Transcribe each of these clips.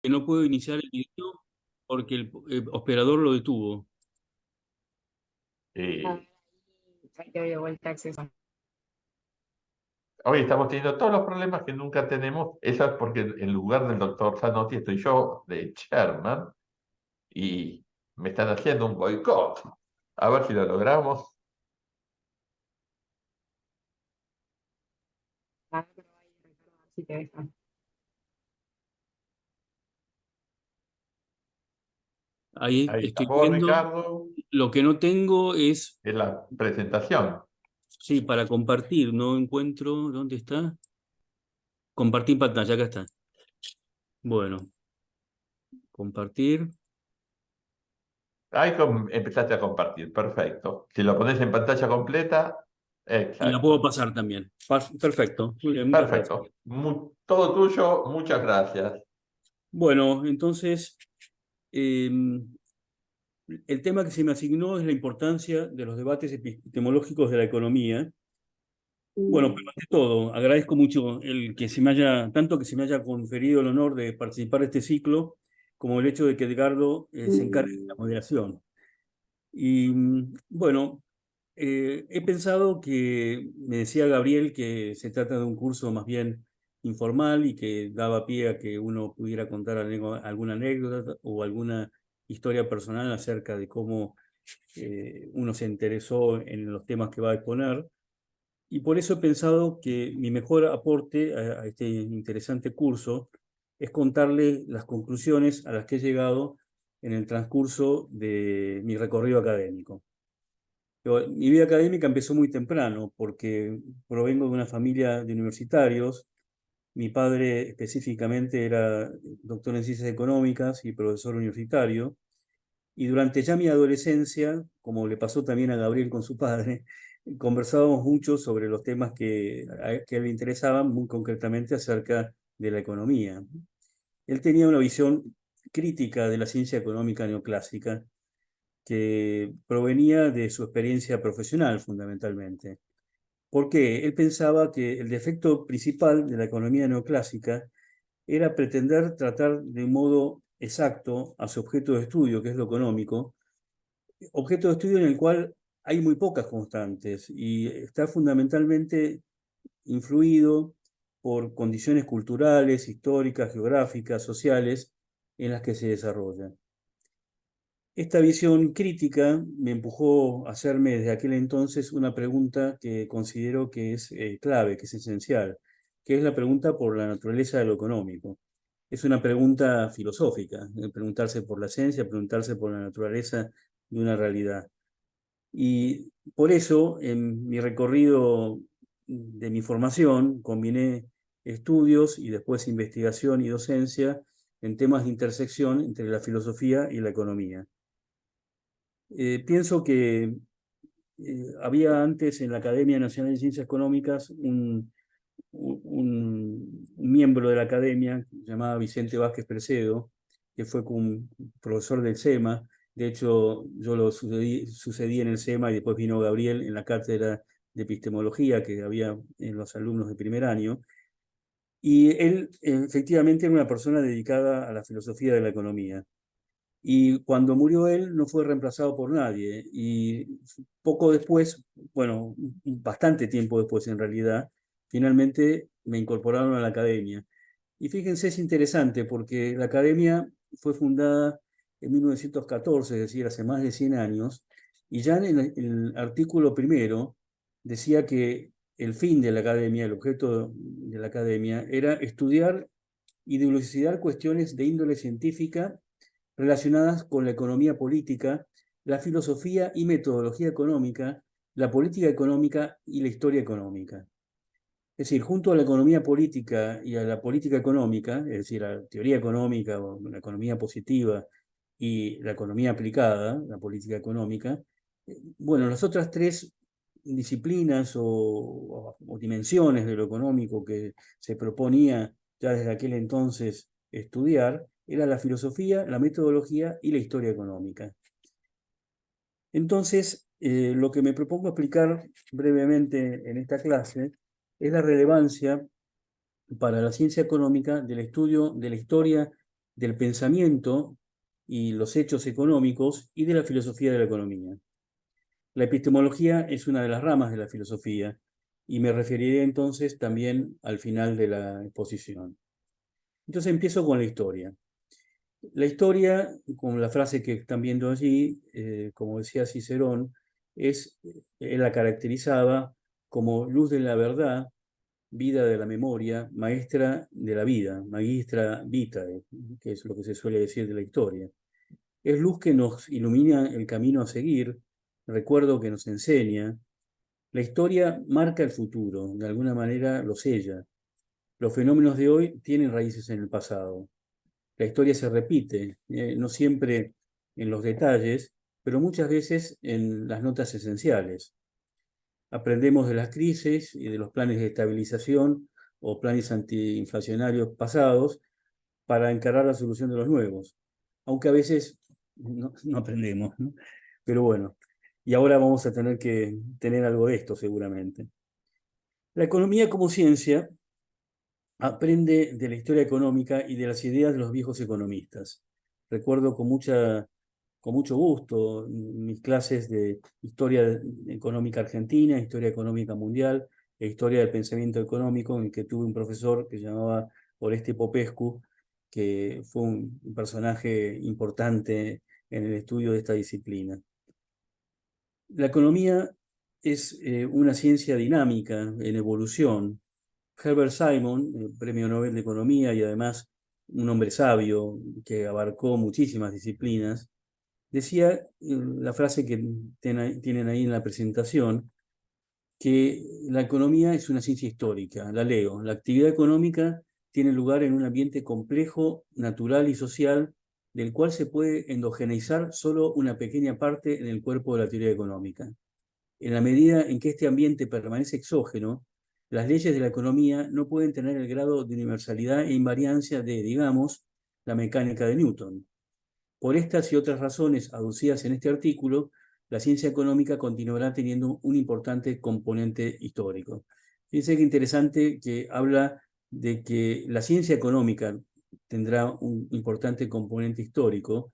Que no puedo iniciar el video porque el operador lo detuvo. Eh, Ahí te doy de vuelta acceso. Hoy estamos teniendo todos los problemas que nunca tenemos. Eso es porque en lugar del doctor Zanotti estoy yo de chairman y me están haciendo un boicot. A ver si lo logramos. Ah, pero ahí, Ricardo, a ver si te deja. Ahí Ahí estoy estamos, viendo. Ricardo. Lo que no tengo es, Es la presentación. sí, para compartir. No encuentro, ¿dónde está? Compartir pantalla, acá está. Bueno, compartir. Ahí empezaste a compartir. Perfecto. Si lo pones en pantalla completa, Y la puedo exacto. pasar también. Perfecto. Muy bien, muchas gracias. Perfecto. Todo tuyo. Muchas gracias. Bueno, entonces, eh, el tema que se me asignó es la importancia de los debates epistemológicos de la economía. Bueno, pero ante todo, agradezco mucho el que se me haya, tanto que se me haya conferido el honor de participar de este ciclo, como el hecho de que Edgardo se encargue de la moderación. Y bueno, he pensado que, me decía Gabriel, que se trata de un curso más bien informal y que daba pie a que uno pudiera contar alguna anécdota o alguna historia personal acerca de cómo uno se interesó en los temas que va a exponer. Y por eso he pensado que mi mejor aporte a este interesante curso es contarle las conclusiones a las que he llegado en el transcurso de mi recorrido académico. Mi vida académica empezó muy temprano porque provengo de una familia de universitarios. Mi padre específicamente era doctor en ciencias económicas y profesor universitario. Y durante ya mi adolescencia, como le pasó también a Gabriel con su padre, conversábamos mucho sobre los temas que a él le interesaban, muy concretamente acerca de la economía. Él tenía una visión crítica de la ciencia económica neoclásica que provenía de su experiencia profesional fundamentalmente. ¿Por qué? Él pensaba que el defecto principal de la economía neoclásica era pretender tratar de modo exacto a su objeto de estudio, que es lo económico, objeto de estudio en el cual hay muy pocas constantes y está fundamentalmente influido por condiciones culturales, históricas, geográficas, sociales en las que se desarrolla. Esta visión crítica me empujó a hacerme desde aquel entonces una pregunta que considero que es clave, que es esencial, que es la pregunta por la naturaleza de lo económico. Es una pregunta filosófica, preguntarse por la ciencia, preguntarse por la naturaleza de una realidad. Y por eso, en mi recorrido de mi formación, combiné estudios y después investigación y docencia en temas de intersección entre la filosofía y la economía. Pienso que había antes en la Academia Nacional de Ciencias Económicas un miembro de la academia llamado Vicente Vázquez Precedo, que fue un profesor del SEMA. De hecho, yo lo sucedí en el SEMA y después vino Gabriel en la cátedra de epistemología que había en los alumnos de primer año. Y él efectivamente era una persona dedicada a la filosofía de la economía. Y cuando murió él no fue reemplazado por nadie. Y poco después, bueno, bastante tiempo después en realidad, finalmente me incorporaron a la academia. Y fíjense, es interesante porque la academia fue fundada en 1914, es decir, hace más de 100 años, y ya en el artículo primero decía que el fin de la academia, el objeto de la academia, era estudiar y dilucidar cuestiones de índole científica relacionadas con la economía política, la filosofía y metodología económica, la política económica y la historia económica. Es decir, junto a la economía política y a la política económica, es decir, a la teoría económica o la economía positiva y la economía aplicada, la política económica, bueno, las otras tres disciplinas o dimensiones de lo económico que se proponía ya desde aquel entonces estudiar era la filosofía, la metodología y la historia económica. Entonces, lo que me propongo explicar brevemente en esta clase es la relevancia para la ciencia económica del estudio de la historia del pensamiento y los hechos económicos y de la filosofía de la economía. La epistemología es una de las ramas de la filosofía y me referiré entonces también al final de la exposición. Entonces empiezo con la historia. La historia, con la frase que están viendo allí, como decía Cicerón, él la caracterizaba como luz de la verdad, vida de la memoria, maestra de la vida, magistra vitae, que es lo que se suele decir de la historia. Es luz que nos ilumina el camino a seguir, recuerdo que nos enseña. La historia marca el futuro, de alguna manera lo sella. Los fenómenos de hoy tienen raíces en el pasado. La historia se repite, no siempre en los detalles, pero muchas veces en las notas esenciales. Aprendemos de las crisis y de los planes de estabilización o planes antiinflacionarios pasados para encarar la solución de los nuevos, aunque a veces no aprendemos, ¿no? Pero bueno, y ahora vamos a tener que tener algo de esto seguramente. La economía como ciencia aprende de la historia económica y de las ideas de los viejos economistas. Recuerdo con mucho gusto mis clases de historia económica argentina, historia económica mundial e historia del pensamiento económico, en el que tuve un profesor que se llamaba Oreste Popescu, que fue un personaje importante en el estudio de esta disciplina. La economía es una ciencia dinámica, en evolución. Herbert Simon, premio Nobel de Economía y además un hombre sabio que abarcó muchísimas disciplinas, decía la frase que tienen ahí en la presentación, que la economía es una ciencia histórica. La leo. La actividad económica tiene lugar en un ambiente complejo, natural y social, del cual se puede endogeneizar solo una pequeña parte en el cuerpo de la teoría económica. En la medida en que este ambiente permanece exógeno, las leyes de la economía no pueden tener el grado de universalidad e invariancia de, digamos, la mecánica de Newton. Por estas y otras razones aducidas en este artículo, la ciencia económica continuará teniendo un importante componente histórico. Fíjense qué interesante que habla de que la ciencia económica tendrá un importante componente histórico,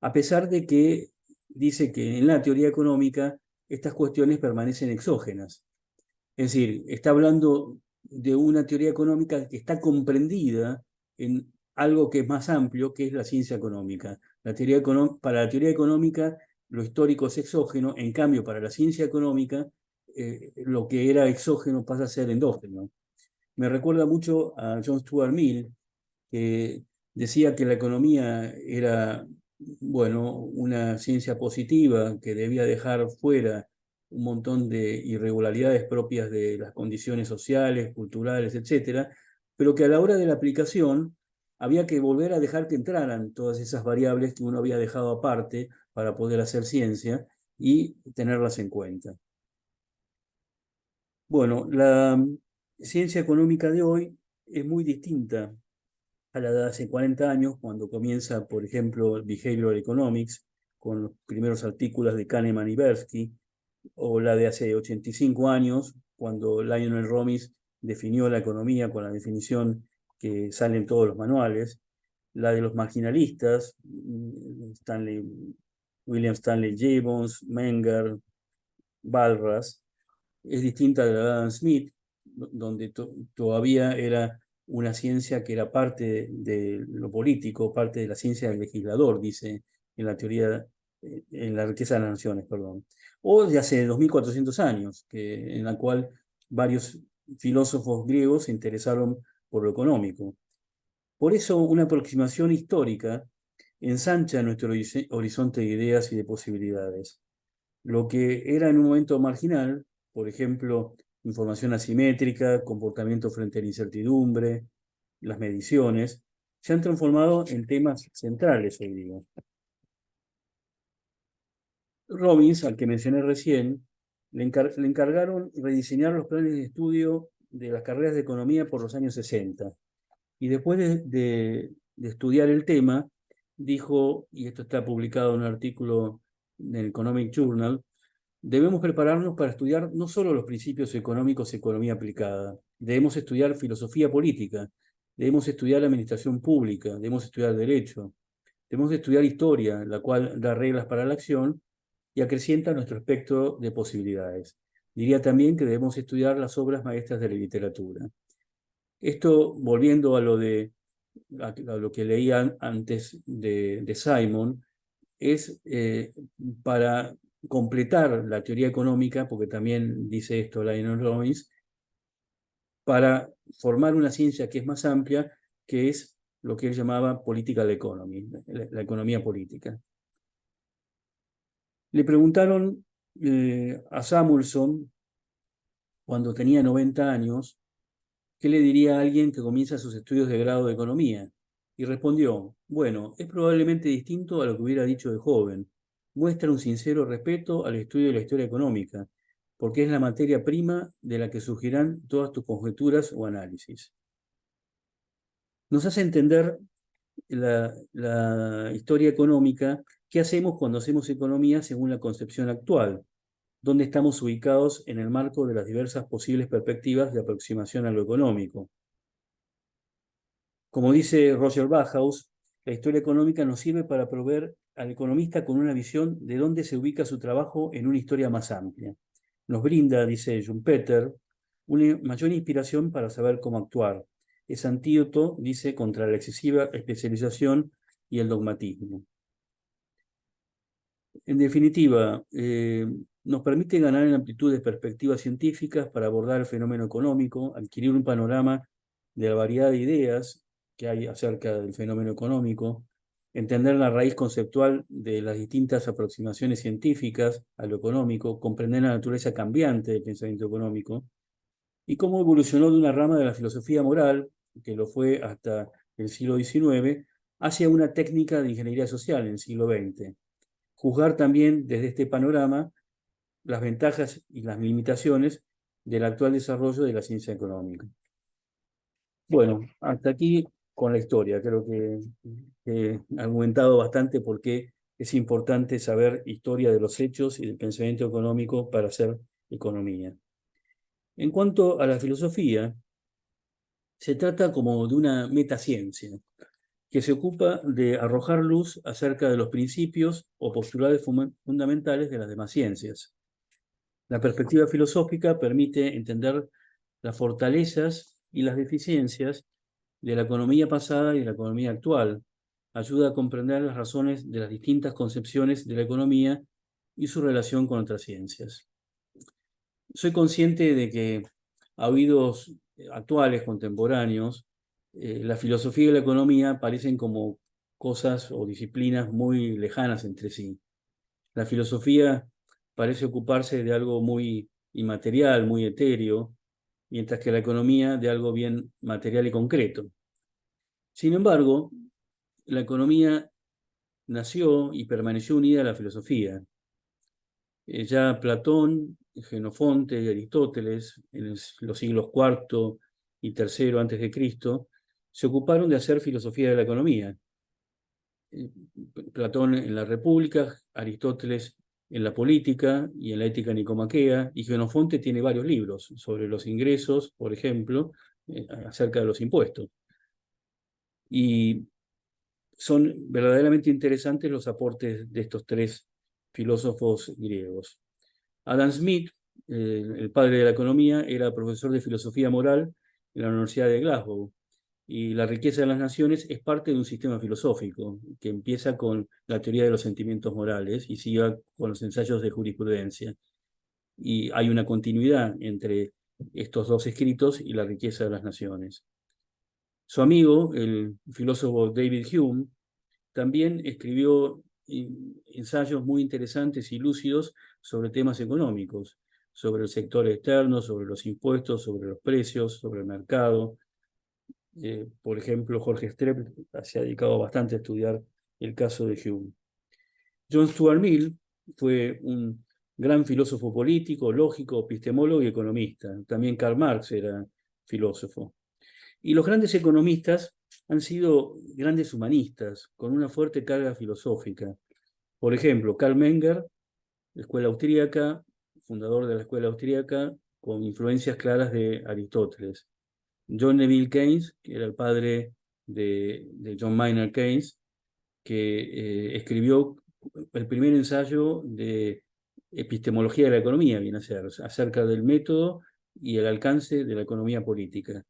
a pesar de que dice que en la teoría económica estas cuestiones permanecen exógenas. Es decir, está hablando de una teoría económica que está comprendida en algo que es más amplio, que es la ciencia económica. Para la teoría económica, lo histórico es exógeno, en cambio, para la ciencia económica, lo que era exógeno pasa a ser endógeno. Me recuerda mucho a John Stuart Mill, que decía que la economía era, bueno, una ciencia positiva que debía dejar fuera un montón de irregularidades propias de las condiciones sociales, culturales, etcétera, pero que a la hora de la aplicación había que volver a dejar que entraran todas esas variables que uno había dejado aparte para poder hacer ciencia y tenerlas en cuenta. Bueno, la ciencia económica de hoy es muy distinta a la de hace 40 años, cuando comienza, por ejemplo, Behavioral Economics, con los primeros artículos de Kahneman y Tversky, o la de hace 85 años, cuando Lionel Robbins definió la economía con la definición que sale en todos los manuales, la de los marginalistas, William Stanley Jevons, Menger, Walras, es distinta de la de Adam Smith, donde todavía era una ciencia que era parte de lo político, parte de la ciencia del legislador, dice en la teoría, en la riqueza de las naciones, perdón. O de hace 2400 años, en la cual varios filósofos griegos se interesaron por lo económico. Por eso, una aproximación histórica ensancha nuestro horizonte de ideas y de posibilidades. Lo que era en un momento marginal, por ejemplo, información asimétrica, comportamiento frente a la incertidumbre, las mediciones, se han transformado en temas centrales hoy día. Robbins, al que mencioné recién, le encargaron rediseñar los planes de estudio de las carreras de economía por los años 60. Y después de estudiar el tema, dijo, y esto está publicado en un artículo en el Economic Journal, debemos prepararnos para estudiar no solo los principios económicos de economía aplicada, debemos estudiar filosofía política, debemos estudiar administración pública, debemos estudiar derecho, debemos estudiar historia, la cual da reglas para la acción y acrecienta nuestro espectro de posibilidades. Diría también que debemos estudiar las obras maestras de la literatura. Esto, volviendo a lo que leía antes de Simon, es para completar la teoría económica, porque también dice esto Lionel Robbins, para formar una ciencia que es más amplia, que es lo que él llamaba political economy, la economía política. Le preguntaron a Samuelson, cuando tenía 90 años, ¿qué le diría a alguien que comienza sus estudios de grado de economía? Y respondió, bueno, es probablemente distinto a lo que hubiera dicho de joven. Muestra un sincero respeto al estudio de la historia económica, porque es la materia prima de la que surgirán todas tus conjeturas o análisis. Nos hace entender la historia económica, qué hacemos cuando hacemos economía según la concepción actual, dónde estamos ubicados en el marco de las diversas posibles perspectivas de aproximación a lo económico. Como dice Roger Bauhaus, la historia económica nos sirve para proveer al economista con una visión de dónde se ubica su trabajo en una historia más amplia. Nos brinda, dice Schumpeter, una mayor inspiración para saber cómo actuar. Es antídoto, dice, contra la excesiva especialización y el dogmatismo. En definitiva, nos permite ganar en amplitud de perspectivas científicas para abordar el fenómeno económico, adquirir un panorama de la variedad de ideas que hay acerca del fenómeno económico, entender la raíz conceptual de las distintas aproximaciones científicas a lo económico, comprender la naturaleza cambiante del pensamiento económico y cómo evolucionó de una rama de la filosofía moral, que lo fue hasta el siglo XIX, hacia una técnica de ingeniería social en el siglo XX. Juzgar también desde este panorama las ventajas y las limitaciones del actual desarrollo de la ciencia económica. Bueno, hasta aquí con la historia. Creo que he argumentado bastante por qué es importante saber historia de los hechos y del pensamiento económico para hacer economía. En cuanto a la filosofía, se trata como de una metaciencia que se ocupa de arrojar luz acerca de los principios o postulados fundamentales de las demás ciencias. La perspectiva filosófica permite entender las fortalezas y las deficiencias de la economía pasada y de la economía actual. Ayuda a comprender las razones de las distintas concepciones de la economía y su relación con otras ciencias. Soy consciente de que a oídos actuales, contemporáneos, la filosofía y la economía parecen como cosas o disciplinas muy lejanas entre sí. La filosofía parece ocuparse de algo muy inmaterial, muy etéreo, mientras que la economía de algo bien material y concreto. Sin embargo, la economía nació y permaneció unida a la filosofía. Ya Platón, Jenofonte y Aristóteles, en los siglos IV y III antes de Cristo, se ocuparon de hacer filosofía de la economía. Platón en la República, Aristóteles en la política y en la ética nicomaquea, y Jenofonte tiene varios libros sobre los ingresos, por ejemplo, acerca de los impuestos. Y son verdaderamente interesantes los aportes de estos tres filósofos griegos. Adam Smith, el padre de la economía, era profesor de filosofía moral en la Universidad de Glasgow. Y La riqueza de las naciones es parte de un sistema filosófico que empieza con la teoría de los sentimientos morales y sigue con los ensayos de jurisprudencia. Y hay una continuidad entre estos dos escritos y La riqueza de las naciones. Su amigo, el filósofo David Hume, también escribió ensayos muy interesantes y lúcidos sobre temas económicos, sobre el sector externo, sobre los impuestos, sobre los precios, sobre el mercado. Por ejemplo, Jorge Strepp se ha dedicado bastante a estudiar el caso de Hume. John Stuart Mill fue un gran filósofo político, lógico, epistemólogo y economista. También Karl Marx era filósofo. Y los grandes economistas han sido grandes humanistas, con una fuerte carga filosófica. Por ejemplo, Karl Menger, escuela austríaca, fundador de la escuela austríaca, con influencias claras de Aristóteles. John Neville Keynes, que era el padre de John Maynard Keynes, que escribió el primer ensayo de epistemología de la economía, viene a ser, acerca del método y el alcance de la economía política.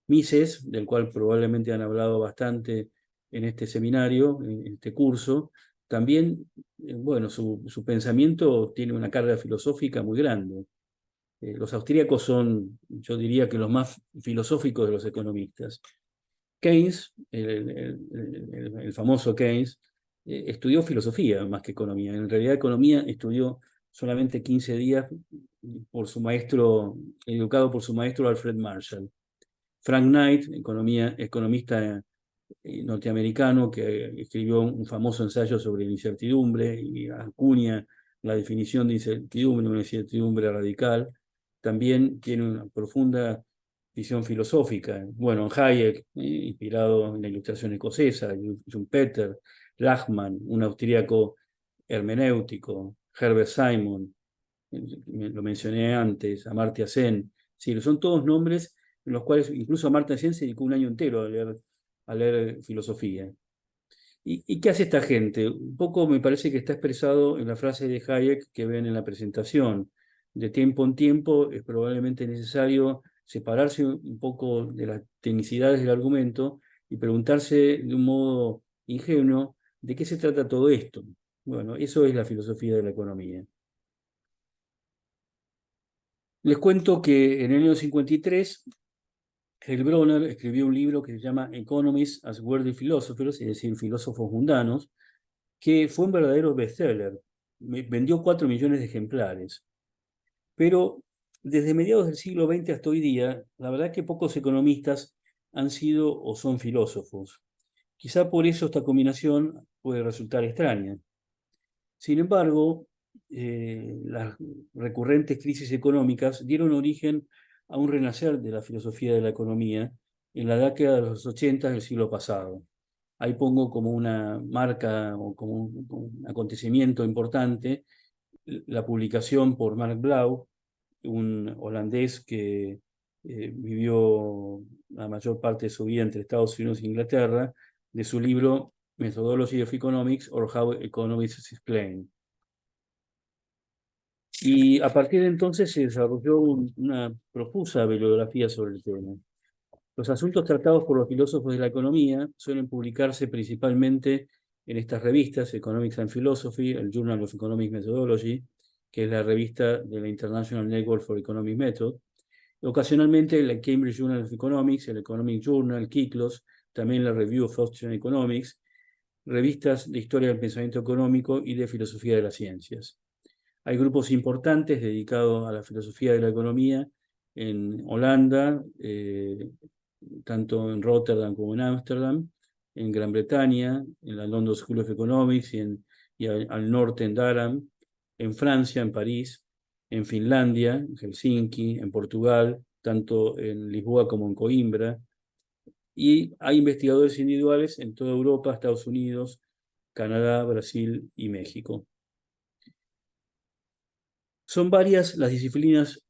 Mises, del cual probablemente han hablado bastante en este seminario, en este curso, también, bueno, su pensamiento tiene una carga filosófica muy grande. Los austríacos son, yo diría que los más filosóficos de los economistas. Keynes, el famoso Keynes, estudió filosofía más que economía. En realidad, economía estudió solamente 15 días por su maestro, educado por su maestro Alfred Marshall. Frank Knight, economista norteamericano, que escribió un famoso ensayo sobre la incertidumbre y acuña la definición de incertidumbre, una incertidumbre radical, también tiene una profunda visión filosófica. Bueno, Hayek, inspirado en la Ilustración escocesa, Schumpeter, Lachmann, un austríaco hermenéutico, Herbert Simon, lo mencioné antes, Amartya Sen. Sí, son todos nombres en los cuales incluso Amartya Sen se dedicó un año entero a leer filosofía. ¿Y qué hace esta gente? Un poco me parece que está expresado en la frase de Hayek que ven en la presentación. De tiempo en tiempo es probablemente necesario separarse un poco de las tecnicidades del argumento y preguntarse de un modo ingenuo de qué se trata todo esto. Bueno, eso es la filosofía de la economía. Les cuento que en el año 53 Heilbronner escribió un libro que se llama Economists as Worldly Philosophers, es decir, filósofos mundanos, que fue un verdadero bestseller. Vendió 4 millones de ejemplares. Pero desde mediados del siglo XX hasta hoy día, la verdad es que pocos economistas han sido o son filósofos. Quizá por eso esta combinación puede resultar extraña. Sin embargo, las recurrentes crisis económicas dieron origen a un renacer de la filosofía de la economía en la década de los 80 del siglo pasado. Ahí pongo como una marca o como un acontecimiento importante la publicación por Mark Blau, un holandés que vivió la mayor parte de su vida entre Estados Unidos e Inglaterra, de su libro Methodology of Economics or How Economists Explain. Y a partir de entonces se desarrolló una profusa bibliografía sobre el tema. Los asuntos tratados por los filósofos de la economía suelen publicarse principalmente en estas revistas, Economics and Philosophy, el Journal of Economic Methodology, que es la revista de la International Network for Economic Method, ocasionalmente el Cambridge Journal of Economics, el Economic Journal, Kyklos, también la Review of Austrian Economics, revistas de historia del pensamiento económico y de filosofía de las ciencias. Hay grupos importantes dedicados a la filosofía de la economía en Holanda, tanto en Rotterdam como en Ámsterdam, en Gran Bretaña, en la London School of Economics y al norte en Durham, en Francia, en París, en Finlandia, en Helsinki, en Portugal, tanto en Lisboa como en Coimbra, y hay investigadores individuales en toda Europa, Estados Unidos, Canadá, Brasil y México. Son varias las disciplinas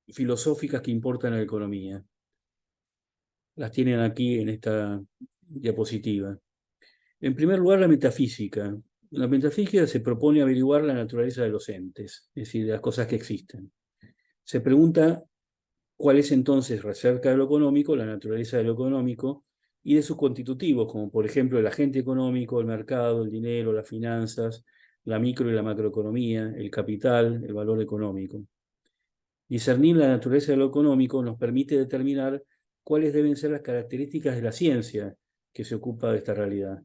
filosóficas que importan a la economía. Las tienen aquí en esta diapositiva. En primer lugar, la metafísica. La metafísica se propone averiguar la naturaleza de los entes, es decir, de las cosas que existen. Se pregunta cuál es entonces, acerca de lo económico, la naturaleza de lo económico y de sus constitutivos, como por ejemplo el agente económico, el mercado, el dinero, las finanzas, la micro y la macroeconomía, el capital, el valor económico. Discernir la naturaleza de lo económico nos permite determinar cuáles deben ser las características de la ciencia que se ocupa de esta realidad.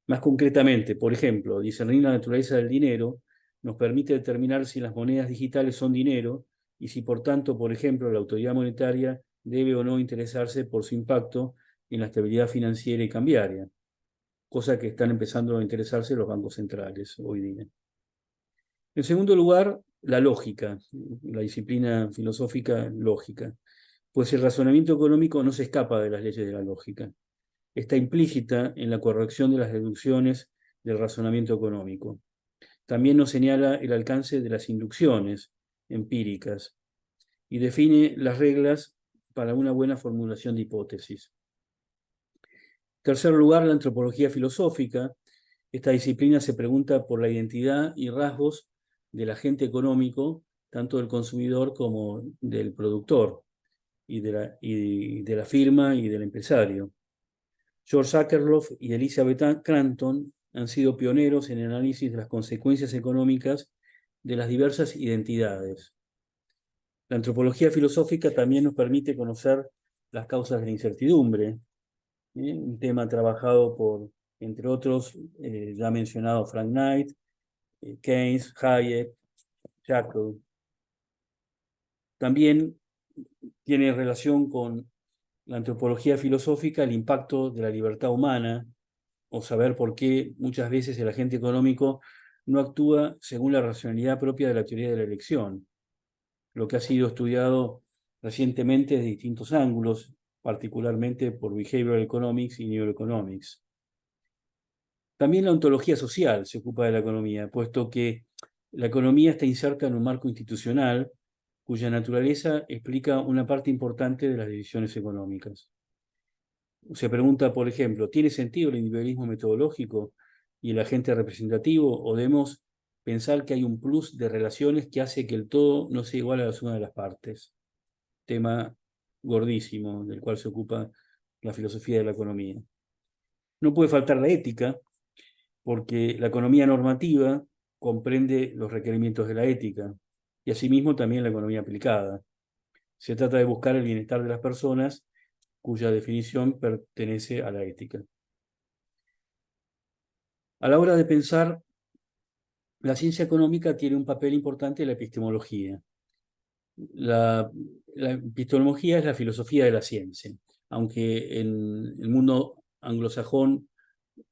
Más concretamente, por ejemplo, discernir la naturaleza del dinero nos permite determinar si las monedas digitales son dinero y si, por tanto, por ejemplo, la autoridad monetaria debe o no interesarse por su impacto en la estabilidad financiera y cambiaria, cosa que están empezando a interesarse los bancos centrales hoy día. En segundo lugar, la lógica, la disciplina filosófica lógica, pues el razonamiento económico no se escapa de las leyes de la lógica. Está implícita en la corrección de las deducciones del razonamiento económico. También nos señala el alcance de las inducciones empíricas y define las reglas para una buena formulación de hipótesis. En tercer lugar, la antropología filosófica. Esta disciplina se pregunta por la identidad y rasgos del agente económico, tanto del consumidor como del productor, y de la firma y del empresario. George Akerlof y Elizabeth Cranton han sido pioneros en el análisis de las consecuencias económicas de las diversas identidades. La antropología filosófica también nos permite conocer las causas de la incertidumbre, un tema trabajado por, entre otros, ya mencionado Frank Knight, Keynes, Hayek, Jekyll. También tiene relación con la antropología filosófica el impacto de la libertad humana, o saber por qué muchas veces el agente económico no actúa según la racionalidad propia de la teoría de la elección, lo que ha sido estudiado recientemente desde distintos ángulos, particularmente por Behavioral Economics y Neuroeconomics. También la ontología social se ocupa de la economía, puesto que la economía está inserta en un marco institucional cuya naturaleza explica una parte importante de las divisiones económicas. Se pregunta, por ejemplo, ¿tiene sentido el individualismo metodológico y el agente representativo, o debemos pensar que hay un plus de relaciones que hace que el todo no sea igual a la suma de las partes? Tema gordísimo del cual se ocupa la filosofía de la economía. No puede faltar la ética, porque la economía normativa comprende los requerimientos de la ética y asimismo también la economía aplicada. Se trata de buscar el bienestar de las personas, cuya definición pertenece a la ética. A la hora de pensar, la ciencia económica tiene un papel importante en la epistemología. La epistemología es la filosofía de la ciencia, aunque en el mundo anglosajón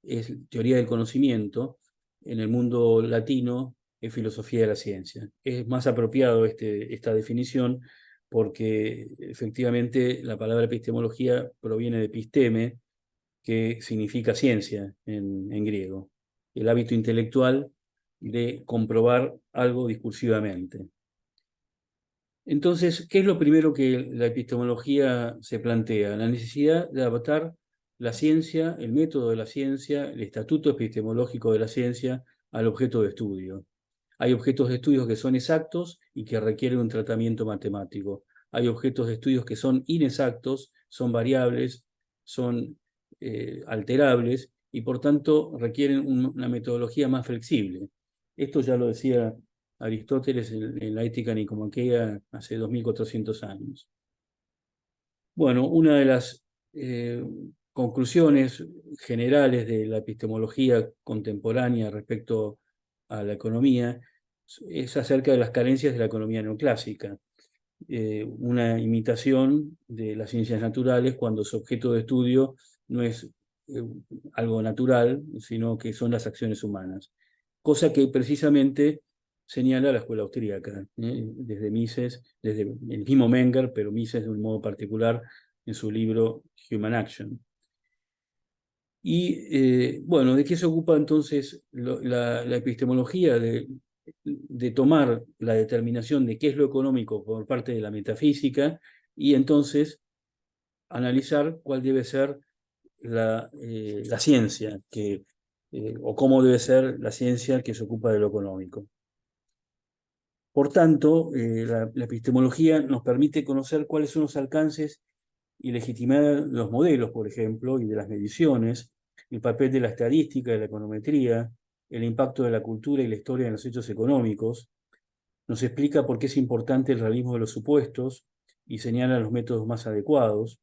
es teoría del conocimiento, en el mundo latino es filosofía de la ciencia. Es más apropiado esta definición porque efectivamente la palabra epistemología proviene de episteme, que significa ciencia en griego, el hábito intelectual de comprobar algo discursivamente. Entonces, ¿qué es lo primero que la epistemología se plantea? La necesidad de adaptar la ciencia, el método de la ciencia, el estatuto epistemológico de la ciencia al objeto de estudio. Hay objetos de estudio que son exactos y que requieren un tratamiento matemático. Hay objetos de estudio que son inexactos, son variables, son alterables y por tanto requieren una metodología más flexible. Esto ya lo decía Aristóteles en la Ética Nicomaquea hace 2400 años. Bueno, una de las conclusiones generales de la epistemología contemporánea respecto a la economía es acerca de las carencias de la economía neoclásica. Una imitación de las ciencias naturales cuando su objeto de estudio no es algo natural, sino que son las acciones humanas. Cosa que precisamente señala la escuela austríaca, desde Mises, desde el mismo Menger, pero Mises de un modo particular en su libro Human Action. Y bueno, ¿de qué se ocupa entonces la epistemología? De tomar la determinación de qué es lo económico por parte de la metafísica y entonces analizar cuál debe ser la ciencia o cómo debe ser la ciencia que se ocupa de lo económico. Por tanto, la epistemología nos permite conocer cuáles son los alcances y legitimar los modelos, por ejemplo, y de las mediciones, el papel de la estadística, de la econometría, el impacto de la cultura y la historia en los hechos económicos. Nos explica por qué es importante el realismo de los supuestos y señala los métodos más adecuados.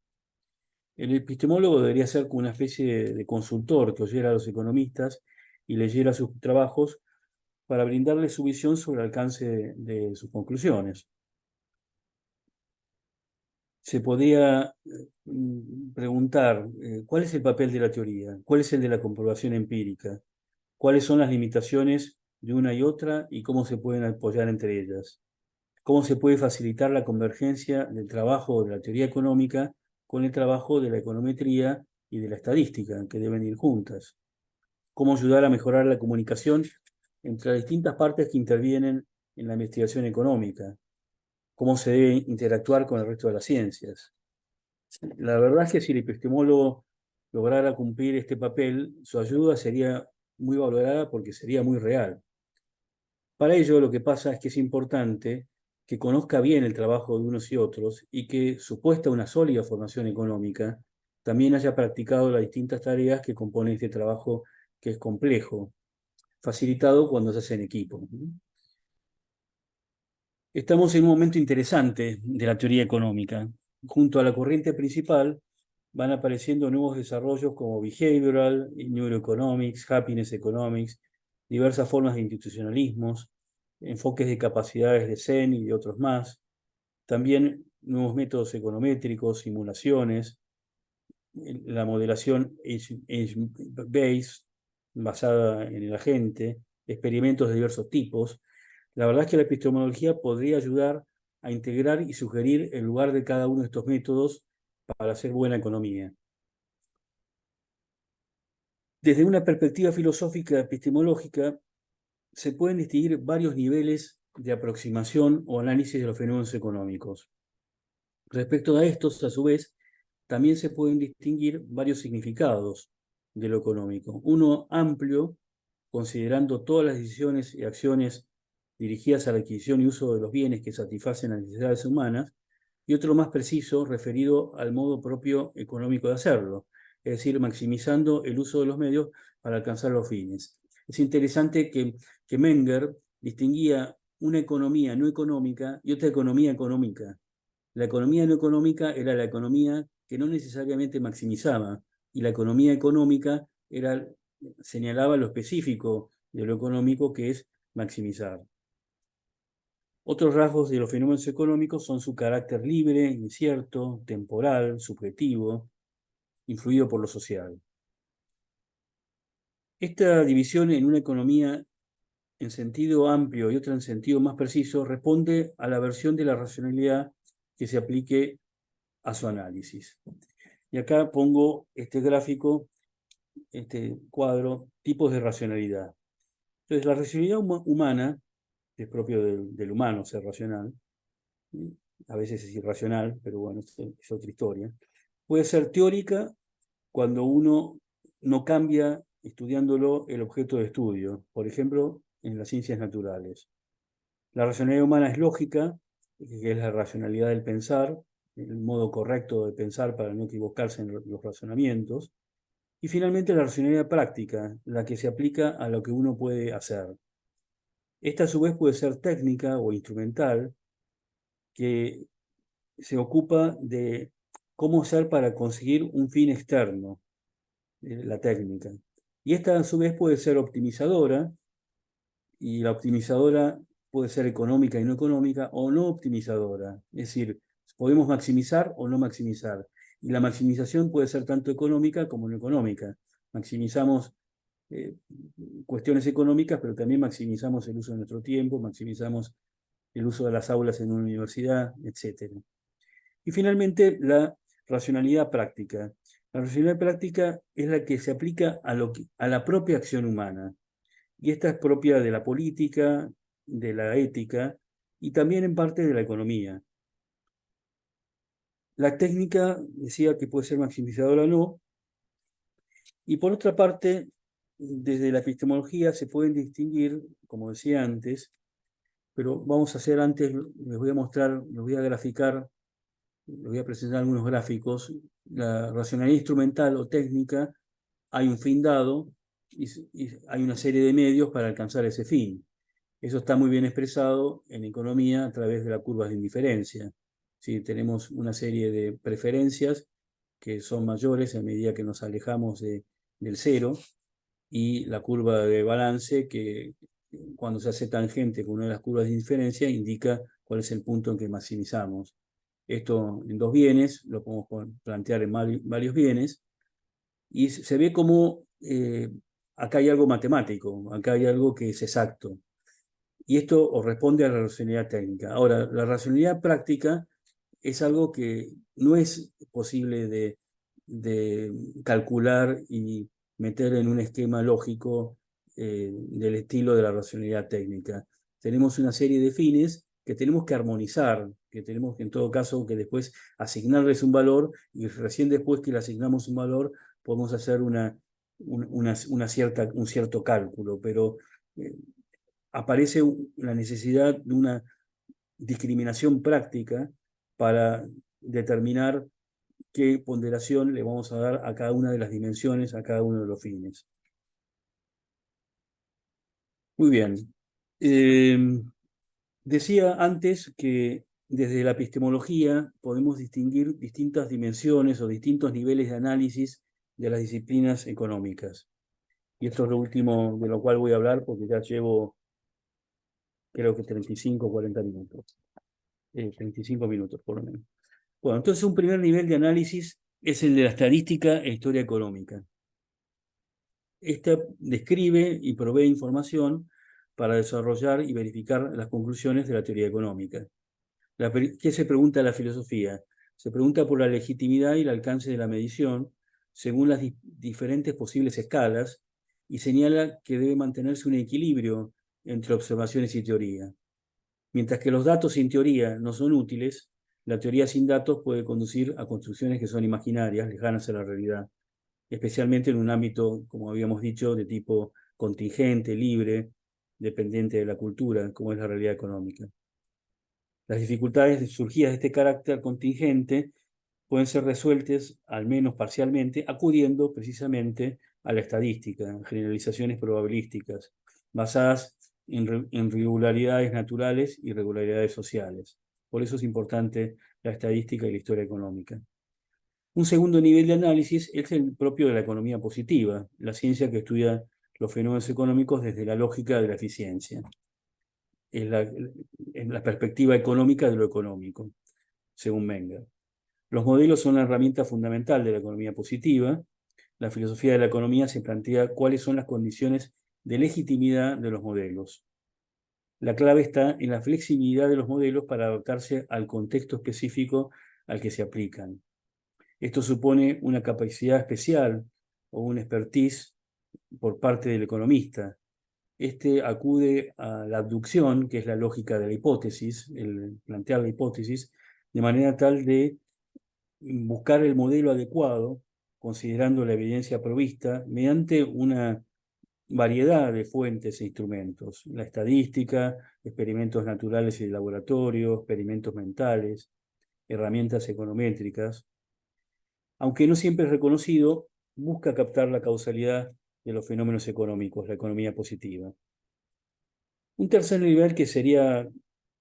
El epistemólogo debería ser como una especie de consultor que oyera a los economistas y leyera sus trabajos para brindarles su visión sobre el alcance de sus conclusiones. Se podía preguntar cuál es el papel de la teoría, cuál es el de la comprobación empírica, cuáles son las limitaciones de una y otra y cómo se pueden apoyar entre ellas, cómo se puede facilitar la convergencia del trabajo de la teoría económica con el trabajo de la econometría y de la estadística, que deben ir juntas, cómo ayudar a mejorar la comunicación entre las distintas partes que intervienen en la investigación económica, cómo se debe interactuar con el resto de las ciencias. La verdad es que si el epistemólogo lograra cumplir este papel, su ayuda sería muy valorada porque sería muy real. Para ello, lo que pasa es que es importante que conozca bien el trabajo de unos y otros y que, supuesta una sólida formación económica, también haya practicado las distintas tareas que componen este trabajo que es complejo, facilitado cuando se hace en equipo. Estamos en un momento interesante de la teoría económica. Junto a la corriente principal van apareciendo nuevos desarrollos como behavioral, neuroeconomics, happiness economics, diversas formas de institucionalismos, enfoques de capacidades de Zen y de otros más, también nuevos métodos econométricos, simulaciones, la modelación age-based, basada en el agente, experimentos de diversos tipos. La verdad es que la epistemología podría ayudar a integrar y sugerir el lugar de cada uno de estos métodos para hacer buena economía. Desde una perspectiva filosófica epistemológica, se pueden distinguir varios niveles de aproximación o análisis de los fenómenos económicos. Respecto a estos, a su vez, también se pueden distinguir varios significados de lo económico. Uno amplio, considerando todas las decisiones y acciones dirigidas a la adquisición y uso de los bienes que satisfacen las necesidades humanas, y otro más preciso, referido al modo propio económico de hacerlo, es decir, maximizando el uso de los medios para alcanzar los fines. Es interesante que Menger distinguía una economía no económica y otra economía económica. La economía no económica era la economía que no necesariamente maximizaba, y la economía económica señalaba lo específico de lo económico, que es maximizar. Otros rasgos de los fenómenos económicos son su carácter libre, incierto, temporal, subjetivo, influido por lo social. Esta división en una economía en sentido amplio y otra en sentido más preciso responde a la versión de la racionalidad que se aplique a su análisis. Y acá pongo este gráfico, este cuadro, tipos de racionalidad. Entonces, la racionalidad humana, que es propio del humano ser racional, a veces es irracional, pero bueno, es otra historia, puede ser teórica cuando uno no cambia estudiándolo el objeto de estudio, por ejemplo, en las ciencias naturales. La racionalidad humana es lógica, que es la racionalidad del pensar, el modo correcto de pensar para no equivocarse en los razonamientos. Y finalmente la racionalidad práctica, la que se aplica a lo que uno puede hacer. Esta a su vez puede ser técnica o instrumental, que se ocupa de cómo hacer para conseguir un fin externo, la técnica. Y esta a su vez puede ser optimizadora, y la optimizadora puede ser económica y no económica, o no optimizadora. Es decir, podemos maximizar o no maximizar. Y la maximización puede ser tanto económica como no económica. Maximizamos cuestiones económicas, pero también maximizamos el uso de nuestro tiempo, maximizamos el uso de las aulas en una universidad, etc. Y finalmente, la racionalidad práctica. La racionalidad práctica es la que se aplica a la propia acción humana. Y esta es propia de la política, de la ética y también en parte de la economía. La técnica decía que puede ser maximizadora o no. Y por otra parte, desde la epistemología se pueden distinguir, como decía antes, pero vamos a hacer antes, les voy a mostrar, les voy a graficar, les voy a presentar algunos gráficos. La racionalidad instrumental o técnica, hay un fin dado y hay una serie de medios para alcanzar ese fin. Eso está muy bien expresado en economía a través de la curva de indiferencia. ¿Sí? Tenemos una serie de preferencias que son mayores a medida que nos alejamos del cero, y la curva de balance que cuando se hace tangente con una de las curvas de indiferencia indica cuál es el punto en que maximizamos. Esto en dos bienes, lo podemos plantear en varios bienes, y se ve como acá hay algo matemático, acá hay algo que es exacto. Y esto responde a la racionalidad técnica. Ahora, la racionalidad práctica es algo que no es posible de calcular y meter en un esquema lógico del estilo de la racionalidad técnica. Tenemos una serie de fines que tenemos que armonizar, que tenemos que en todo caso que después asignarles un valor y recién después que le asignamos un valor podemos hacer un cierto cálculo, pero aparece la necesidad de una discriminación práctica para determinar qué ponderación le vamos a dar a cada una de las dimensiones, a cada uno de los fines. Muy bien. Decía antes que desde la epistemología podemos distinguir distintas dimensiones o distintos niveles de análisis de las disciplinas económicas. Y esto es lo último de lo cual voy a hablar porque ya llevo, creo que 35 o 40 minutos. 35 minutos por lo menos. Bueno, entonces un primer nivel de análisis es el de la estadística e historia económica. Esta describe y provee información para desarrollar y verificar las conclusiones de la teoría económica. ¿Qué se pregunta la filosofía? Se pregunta por la legitimidad y el alcance de la medición según las diferentes posibles escalas y señala que debe mantenerse un equilibrio entre observaciones y teoría. Mientras que los datos sin teoría no son útiles, la teoría sin datos puede conducir a construcciones que son imaginarias, lejanas a la realidad, especialmente en un ámbito, como habíamos dicho, de tipo contingente, libre, dependiente de la cultura, como es la realidad económica. Las dificultades surgidas de este carácter contingente pueden ser resueltas, al menos parcialmente, acudiendo precisamente a la estadística, generalizaciones probabilísticas, basadas en regularidades naturales y regularidades sociales. Por eso es importante la estadística y la historia económica. Un segundo nivel de análisis es el propio de la economía positiva, la ciencia que estudia los fenómenos económicos desde la lógica de la eficiencia. Es la perspectiva económica de lo económico, según Menger. Los modelos son la herramienta fundamental de la economía positiva. La filosofía de la economía se plantea cuáles son las condiciones de legitimidad de los modelos. La clave está en la flexibilidad de los modelos para adaptarse al contexto específico al que se aplican. Esto supone una capacidad especial o un expertise por parte del economista. Este acude a la abducción, que es la lógica de la hipótesis, el plantear la hipótesis, de manera tal de buscar el modelo adecuado, considerando la evidencia provista, mediante una variedad de fuentes e instrumentos. La estadística, experimentos naturales y de laboratorio, experimentos mentales, herramientas econométricas. Aunque no siempre es reconocido, busca captar la causalidad de los fenómenos económicos, la economía positiva. Un tercer nivel que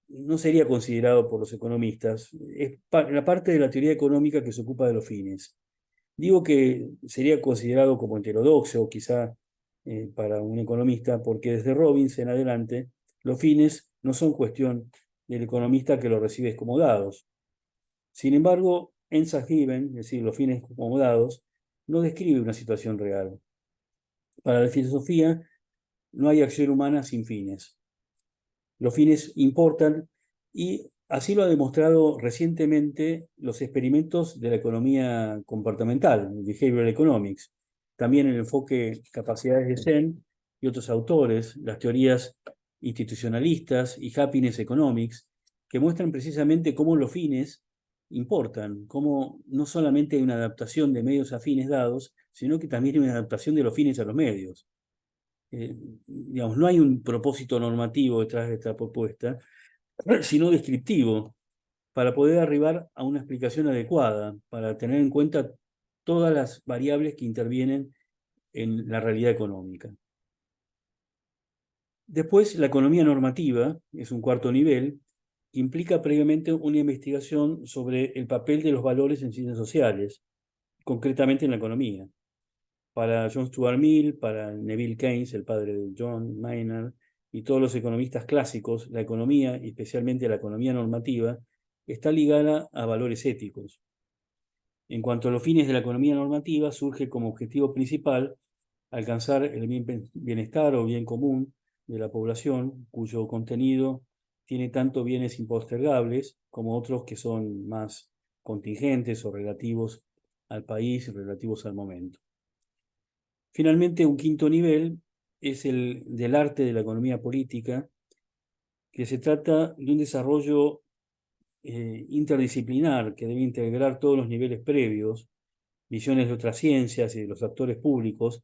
no sería considerado por los economistas es la parte de la teoría económica que se ocupa de los fines. Digo que sería considerado como heterodoxo, quizá para un economista, porque desde Robbins en adelante los fines no son cuestión del economista que los recibe como dados. Sin embargo, Ensas Given, es decir, los fines como dados, no describe una situación real. Para la filosofía no hay acción humana sin fines. Los fines importan y así lo ha demostrado recientemente los experimentos de la economía comportamental, behavioral economics. También el enfoque capacidades de Zen y otros autores, las teorías institucionalistas y happiness economics, que muestran precisamente cómo los fines importan, cómo no solamente hay una adaptación de medios a fines dados, sino que también hay una adaptación de los fines a los medios. Digamos, no hay un propósito normativo detrás de esta propuesta, sino descriptivo, para poder arribar a una explicación adecuada, para tener en cuenta todas las variables que intervienen en la realidad económica. Después, la economía normativa es un cuarto nivel, que implica previamente una investigación sobre el papel de los valores en ciencias sociales, concretamente en la economía. Para John Stuart Mill, para Neville Keynes, el padre de John Maynard, y todos los economistas clásicos, la economía, y especialmente la economía normativa, está ligada a valores éticos. En cuanto a los fines de la economía normativa, surge como objetivo principal alcanzar el bienestar o bien común de la población, cuyo contenido tiene tanto bienes impostergables como otros que son más contingentes o relativos al país, relativos al momento. Finalmente, un quinto nivel es el del arte de la economía política, que se trata de un desarrollo interdisciplinar que debe integrar todos los niveles previos, visiones de otras ciencias y de los actores públicos,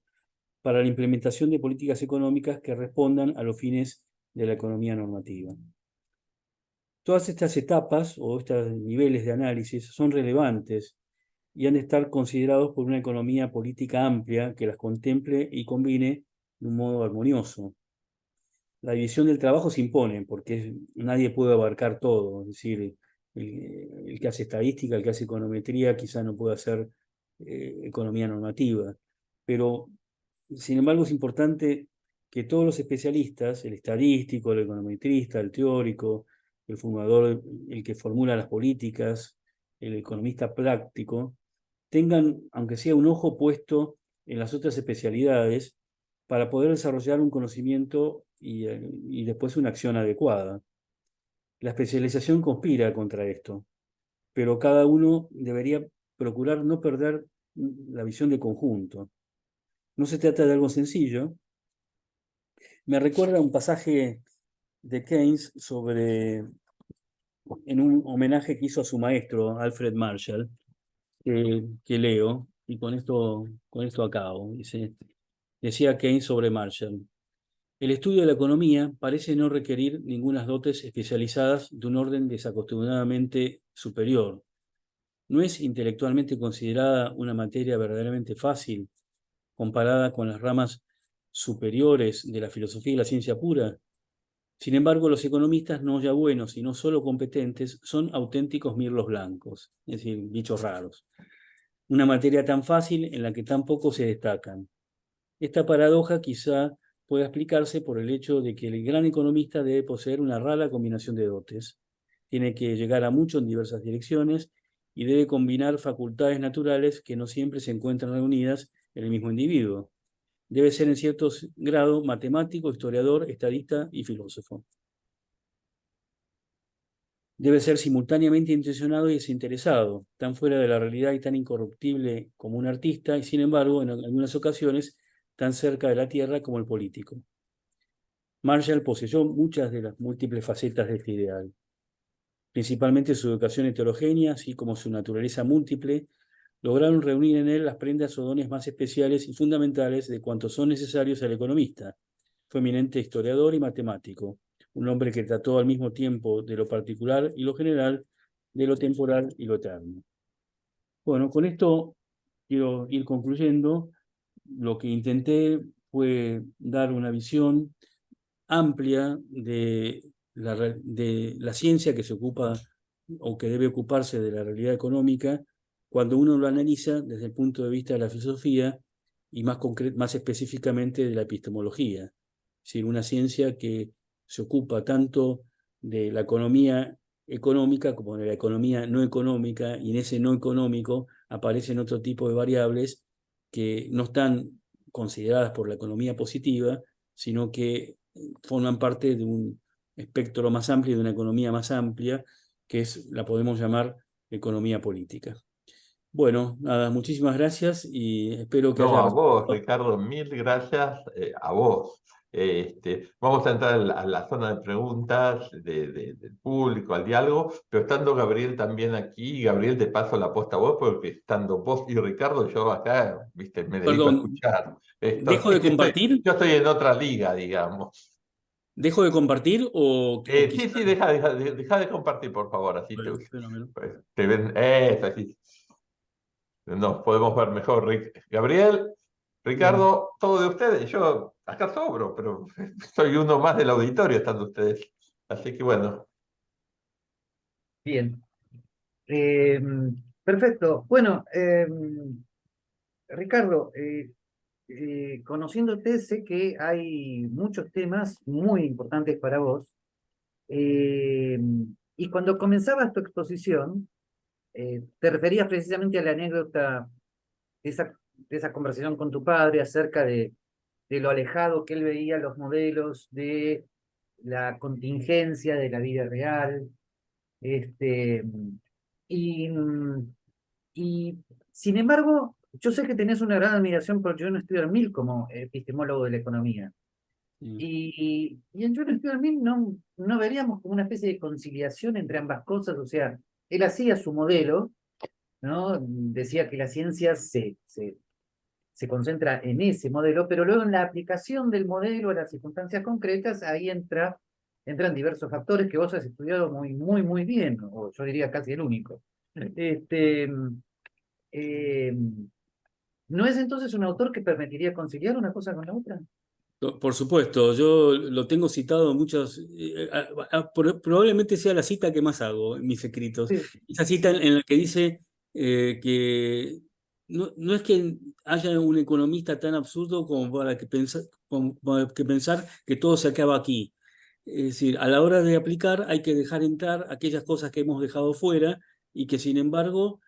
para la implementación de políticas económicas que respondan a los fines de la economía normativa. Todas estas etapas o estos niveles de análisis son relevantes y han de estar considerados por una economía política amplia que las contemple y combine de un modo armonioso. La división del trabajo se impone porque nadie puede abarcar todo, es decir, el que hace estadística, el que hace econometría, quizá no puede hacer economía normativa, pero sin embargo es importante que todos los especialistas, el estadístico, el econometrista, el teórico, el formulador, el que formula las políticas, el economista práctico, tengan, aunque sea un ojo puesto en las otras especialidades para poder desarrollar un conocimiento y después una acción adecuada. La especialización conspira contra esto, pero cada uno debería procurar no perder la visión de conjunto. No se trata de algo sencillo. Me recuerda un pasaje de Keynes en un homenaje que hizo a su maestro, Alfred Marshall, que leo, y con esto acabo. Decía Keynes sobre Marshall: el estudio de la economía parece no requerir ninguna dotes especializadas de un orden desacostumbradamente superior. ¿No es intelectualmente considerada una materia verdaderamente fácil comparada con las ramas superiores de la filosofía y la ciencia pura? Sin embargo, los economistas no ya buenos, sino solo competentes, son auténticos mirlos blancos, es decir, bichos raros. Una materia tan fácil en la que tan pocos se destacan. Esta paradoja quizá pueda explicarse por el hecho de que el gran economista debe poseer una rara combinación de dotes. Tiene que llegar a mucho en diversas direcciones y debe combinar facultades naturales que no siempre se encuentran reunidas en el mismo individuo. Debe ser en cierto grado matemático, historiador, estadista y filósofo. Debe ser simultáneamente intencionado y desinteresado, tan fuera de la realidad y tan incorruptible como un artista, y sin embargo, en algunas ocasiones, tan cerca de la tierra como el político. Marshall poseyó muchas de las múltiples facetas de este ideal. Principalmente su educación heterogénea, así como su naturaleza múltiple, lograron reunir en él las prendas o dones más especiales y fundamentales de cuantos son necesarios al economista. Fue eminente historiador y matemático, un hombre que trató al mismo tiempo de lo particular y lo general, de lo temporal y lo eterno. Bueno, con esto quiero ir concluyendo. Lo que intenté fue dar una visión amplia de la ciencia que se ocupa o que debe ocuparse de la realidad económica cuando uno lo analiza desde el punto de vista de la filosofía y más específicamente de la epistemología. Es decir, una ciencia que se ocupa tanto de la economía económica como de la economía no económica, y en ese no económico aparecen otro tipo de variables que no están consideradas por la economía positiva, sino que forman parte de un espectro más amplio, de una economía más amplia, que la podemos llamar economía política. Bueno, nada, muchísimas gracias y espero que No, haya a vos, resultado. Ricardo, mil gracias a vos. Vamos a entrar a la zona de preguntas del público, al diálogo, pero estando Gabriel también aquí, Gabriel, te paso la posta a vos, porque estando vos y Ricardo, yo acá, viste, me dedico a Perdón, escuchar. ¿dejo de compartir? Yo estoy en otra liga, digamos. ¿Dejo de compartir o Sí, quizás? sí, deja de compartir, por favor, así Bueno, fenómeno. te ven, así nos podemos ver mejor. Gabriel, Bien, Ricardo, todo de ustedes. Yo acá sobro, pero soy uno más del auditorio estando ustedes. Así que bueno, bien. Eh, Perfecto. Bueno, Ricardo, conociéndote, sé que hay muchos temas muy importantes para vos. Eh, y cuando comenzabas tu exposición, te referías precisamente a la anécdota de esa conversación con tu padre acerca de lo alejado que él veía los modelos de la contingencia de la vida real. Este, y, y sin embargo, yo sé que tenés una gran admiración por John Stuart Mill como epistemólogo de la economía. Y en John Stuart Mill no veríamos como una especie de conciliación entre ambas cosas, o sea, él hacía su modelo, ¿no? Decía que la ciencia se concentra en ese modelo, pero luego en la aplicación del modelo a las circunstancias concretas, ahí entran diversos factores que vos has estudiado muy bien, o yo diría casi el único. Este, eh, ¿No es entonces un autor que permitiría conciliar una cosa con la otra? Por supuesto, yo lo tengo citado en muchos, probablemente sea la cita que más hago en mis escritos. Sí, Esa cita en la que dice que no es que haya un economista tan absurdo como para que pensar que todo se acaba aquí. Es decir, a la hora de aplicar hay que dejar entrar aquellas cosas que hemos dejado fuera y que sin embargo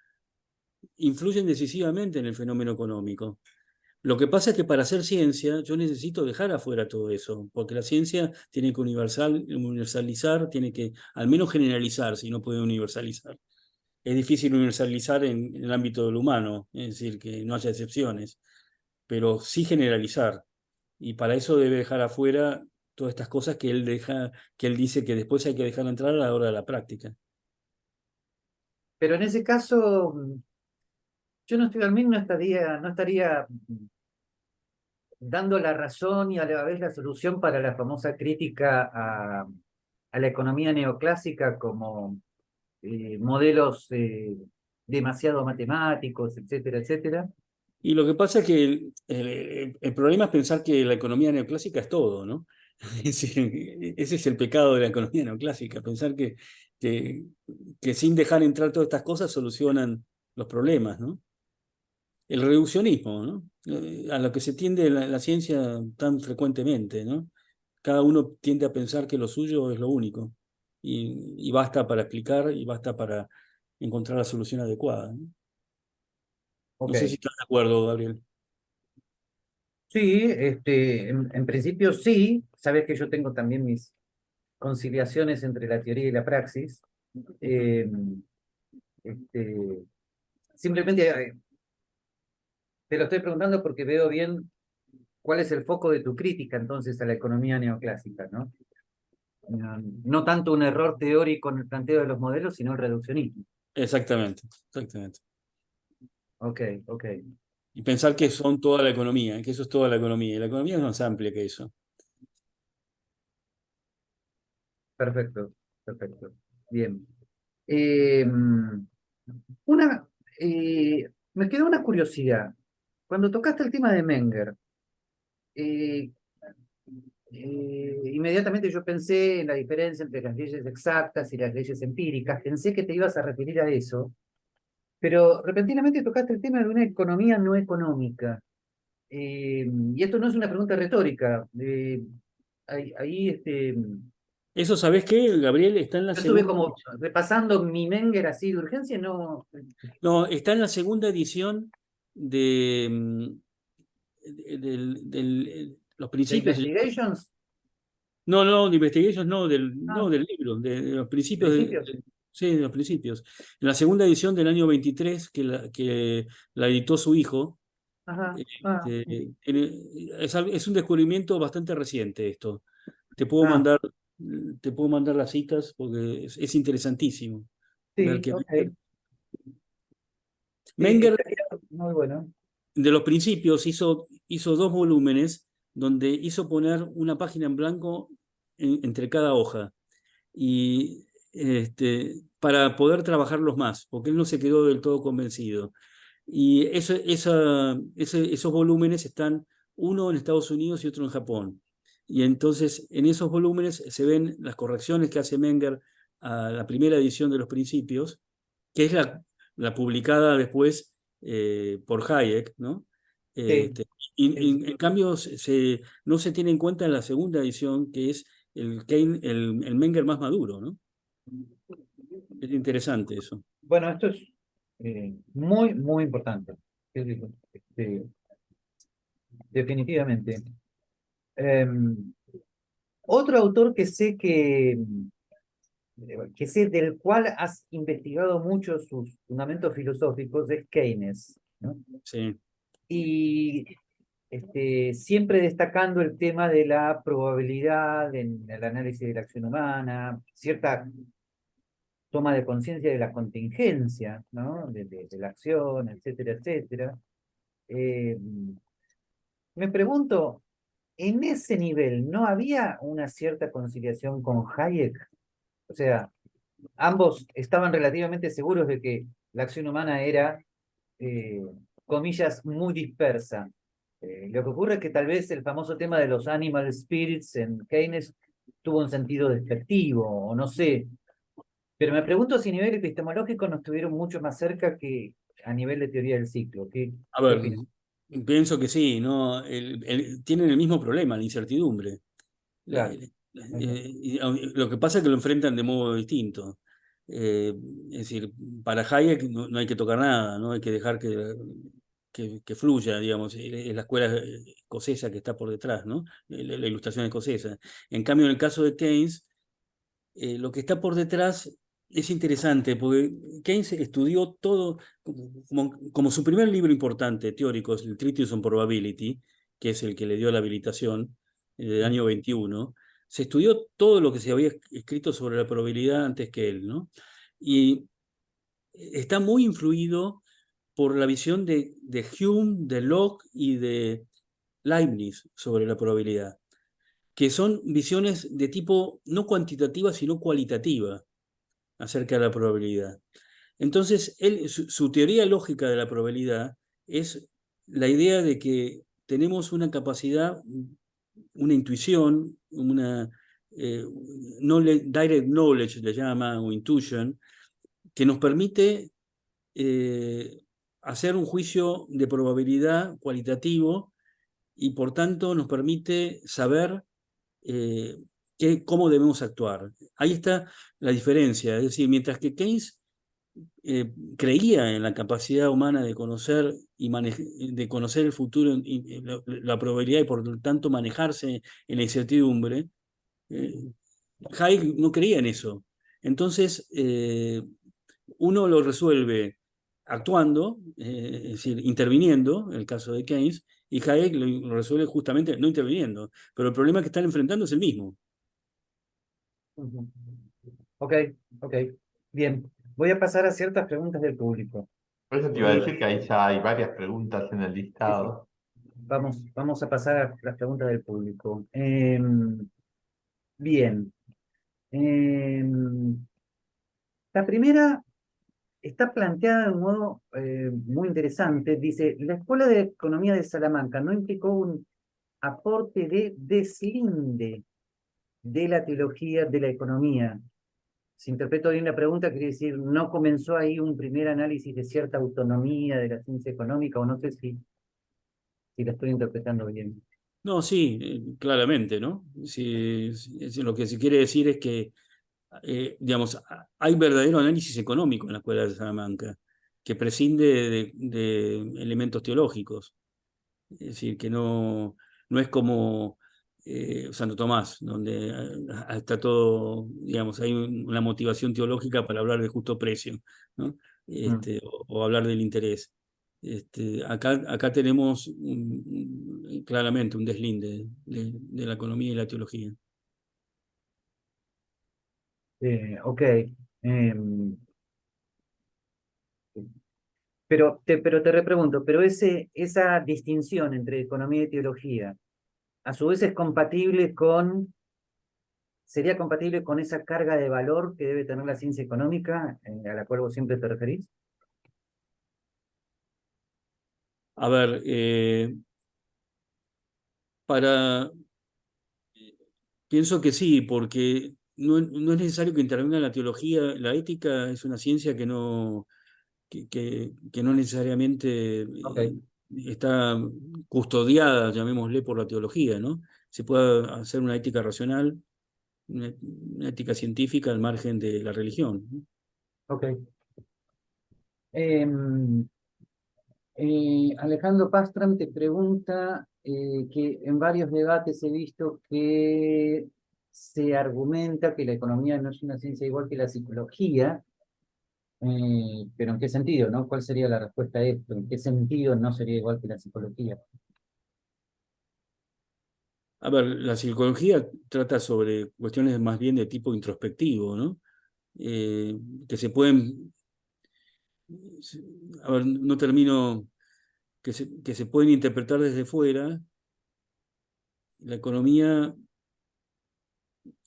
influyen decisivamente en el fenómeno económico. Lo que pasa es que para hacer ciencia yo necesito dejar afuera todo eso, porque la ciencia tiene que universalizar, tiene que al menos generalizar, si no puede universalizar. Es difícil universalizar en el ámbito del humano, es decir, que no haya excepciones, pero sí generalizar. Y para eso debe dejar afuera todas estas cosas que él dice que después hay que dejar entrar a la hora de la práctica. pero en ese caso, yo no estoy al mismo, no estaría dando la razón y a la vez la solución para la famosa crítica a la economía neoclásica como modelos demasiado matemáticos, etcétera, etcétera. Y lo que pasa es que el problema es pensar que la economía neoclásica es todo, ¿no? Es decir, ese es el pecado de la economía neoclásica, pensar que, que sin dejar entrar todas estas cosas solucionan los problemas, ¿no? El reduccionismo, ¿no? A lo que se tiende la ciencia tan frecuentemente, ¿no? Cada uno tiende a pensar que lo suyo es lo único y basta para explicar y basta para encontrar la solución adecuada, ¿no? No Ok. sé si estás de acuerdo, Gabriel. Sí, en principio sí. Sabes que yo tengo también mis conciliaciones entre la teoría y la praxis. Eh, este, simplemente te lo estoy preguntando porque veo bien cuál es el foco de tu crítica entonces a la economía neoclásica, ¿no? No tanto un error teórico en el planteo de los modelos, sino el reduccionismo. Exactamente, exactamente. Ok, ok. Y pensar que son toda la economía, que eso es toda la economía. Y la economía es más amplia que eso. Perfecto, perfecto. Bien. Eh, una, Me quedó una curiosidad. Cuando tocaste el tema de Menger, eh, inmediatamente yo pensé en la diferencia entre las leyes exactas y las leyes empíricas. Pensé que te ibas a referir a eso, pero repentinamente tocaste el tema de una economía no económica. Y esto no es una pregunta retórica. Ahí, Eso, ¿sabés qué, Gabriel? Está en la yo estuve segunda. como repasando mi Menger así de urgencia, no. No, está en la segunda edición de, los ¿De principios. Investigations? No, no, de Investigations, no, Ah, no, del libro, de los principios. principios. Sí, de los principios. En la segunda edición del año 23, que la editó su hijo, Ajá. Ah, es un descubrimiento bastante reciente esto. Te puedo ah, mandar, te puedo mandar las citas porque es interesantísimo ver sí, que ok. Sí, Menger, estaría muy bueno. de los principios, hizo dos volúmenes donde hizo poner una página en blanco entre cada hoja y para poder trabajarlos más, porque él no se quedó del todo convencido. Y esos volúmenes están uno en Estados Unidos y otro en Japón. Y entonces en esos volúmenes se ven las correcciones que hace Menger a la primera edición de los principios, que es la publicada después por Hayek, ¿no? Sí, Este, sí. en cambio, no se tiene en cuenta en la segunda edición, que es el Menger más maduro, ¿no? Es interesante eso. Bueno, esto es muy importante. Sí, sí, definitivamente. Otro autor que sé del cual has investigado mucho sus fundamentos filosóficos es Keynes, ¿no? Sí. Y siempre destacando el tema de la probabilidad en el análisis de la acción humana, cierta toma de conciencia de la contingencia, ¿no? De la acción, etcétera, etcétera. Eh, Me pregunto, en ese nivel, ¿no había una cierta conciliación con Hayek? O sea, ambos estaban relativamente seguros de que la acción humana era, eh, comillas, muy dispersa. Lo que ocurre es que tal vez el famoso tema de los animal spirits en Keynes tuvo un sentido despectivo, o no sé. Pero me pregunto si a nivel epistemológico no estuvieron mucho más cerca que a nivel de teoría del ciclo. A ¿Qué ver, opinas? pienso que sí, ¿no? Tienen el mismo problema, la incertidumbre. Claro. Lo que pasa es que lo enfrentan de modo distinto. Es decir, para Hayek no hay que tocar nada, no hay que dejar que fluya, digamos, es la escuela escocesa que está por detrás, ¿no? La ilustración escocesa. En cambio, en el caso de Keynes, lo que está por detrás es interesante, porque Keynes estudió todo, como su primer libro importante, teórico, es el Treatise on Probability, que es el que le dio la habilitación del año 21, se estudió todo lo que se había escrito sobre la probabilidad antes que él, ¿no? Y está muy influido por la visión de Hume, de Locke y de Leibniz sobre la probabilidad, que son visiones de tipo no cuantitativa, sino cualitativa acerca de la probabilidad. Entonces, su teoría lógica de la probabilidad es la idea de que tenemos una capacidad, una intuición, direct knowledge le llama, o intuition, que nos permite hacer un juicio de probabilidad cualitativo y por tanto nos permite saber eh, cómo debemos actuar. Ahí está la diferencia, es decir, mientras que Keynes creía en la capacidad humana de conocer de conocer el futuro y la probabilidad y por lo tanto manejarse en la incertidumbre, eh, Hayek no creía en eso. Entonces, uno lo resuelve actuando, es decir, interviniendo, en el caso de Keynes, y Hayek lo resuelve justamente no interviniendo. Pero el problema que están enfrentando es el mismo. Ujú. Ok, ok. Bien. Voy a pasar a ciertas preguntas del público. Por eso te iba a Eh, decir que ahí ya hay varias preguntas en el sí, sí. listado. Vamos a pasar a las preguntas del público. Bien. La primera está planteada de un modo muy interesante. Dice, la Escuela de Economía de Salamanca no implicó un aporte de deslinde de la teología de la economía. Si interpreto bien la pregunta, quiere decir, ¿no comenzó ahí un primer análisis de cierta autonomía de la ciencia económica? O no sé si la estoy interpretando bien. No, sí, claramente, ¿no? Lo que se quiere decir es que, digamos, hay verdadero análisis económico en la Escuela de Salamanca, que prescinde de elementos teológicos. Es decir, que no es como Santo Tomás, donde está todo, digamos, hay una motivación teológica para hablar de justo precio, ¿no? Mm. O hablar del interés. Acá tenemos claramente un deslinde de la economía y la teología. Ok. Em, pero te repregunto, pero esa distinción entre economía y teología, a su vez es compatible ¿sería compatible con esa carga de valor que debe tener la ciencia económica, a la cual vos siempre te referís? A ver, para, pienso que sí, porque no es necesario que intervenga la teología, la ética es una ciencia que no necesariamente Ok. está custodiada, llamémosle, por la teología, ¿no? Se puede hacer una ética racional, una ética científica al margen de la religión, ¿no? Ok. Em, Alejandro Pastram te pregunta que en varios debates he visto que se argumenta que la economía no es una ciencia igual que la psicología, pero ¿en qué sentido, no? ¿Cuál sería la respuesta a esto? ¿En qué sentido no sería igual que la psicología? A ver, la psicología trata sobre cuestiones más bien de tipo introspectivo, ¿no? Que se pueden, a ver, no termino, que se pueden interpretar desde fuera. La economía,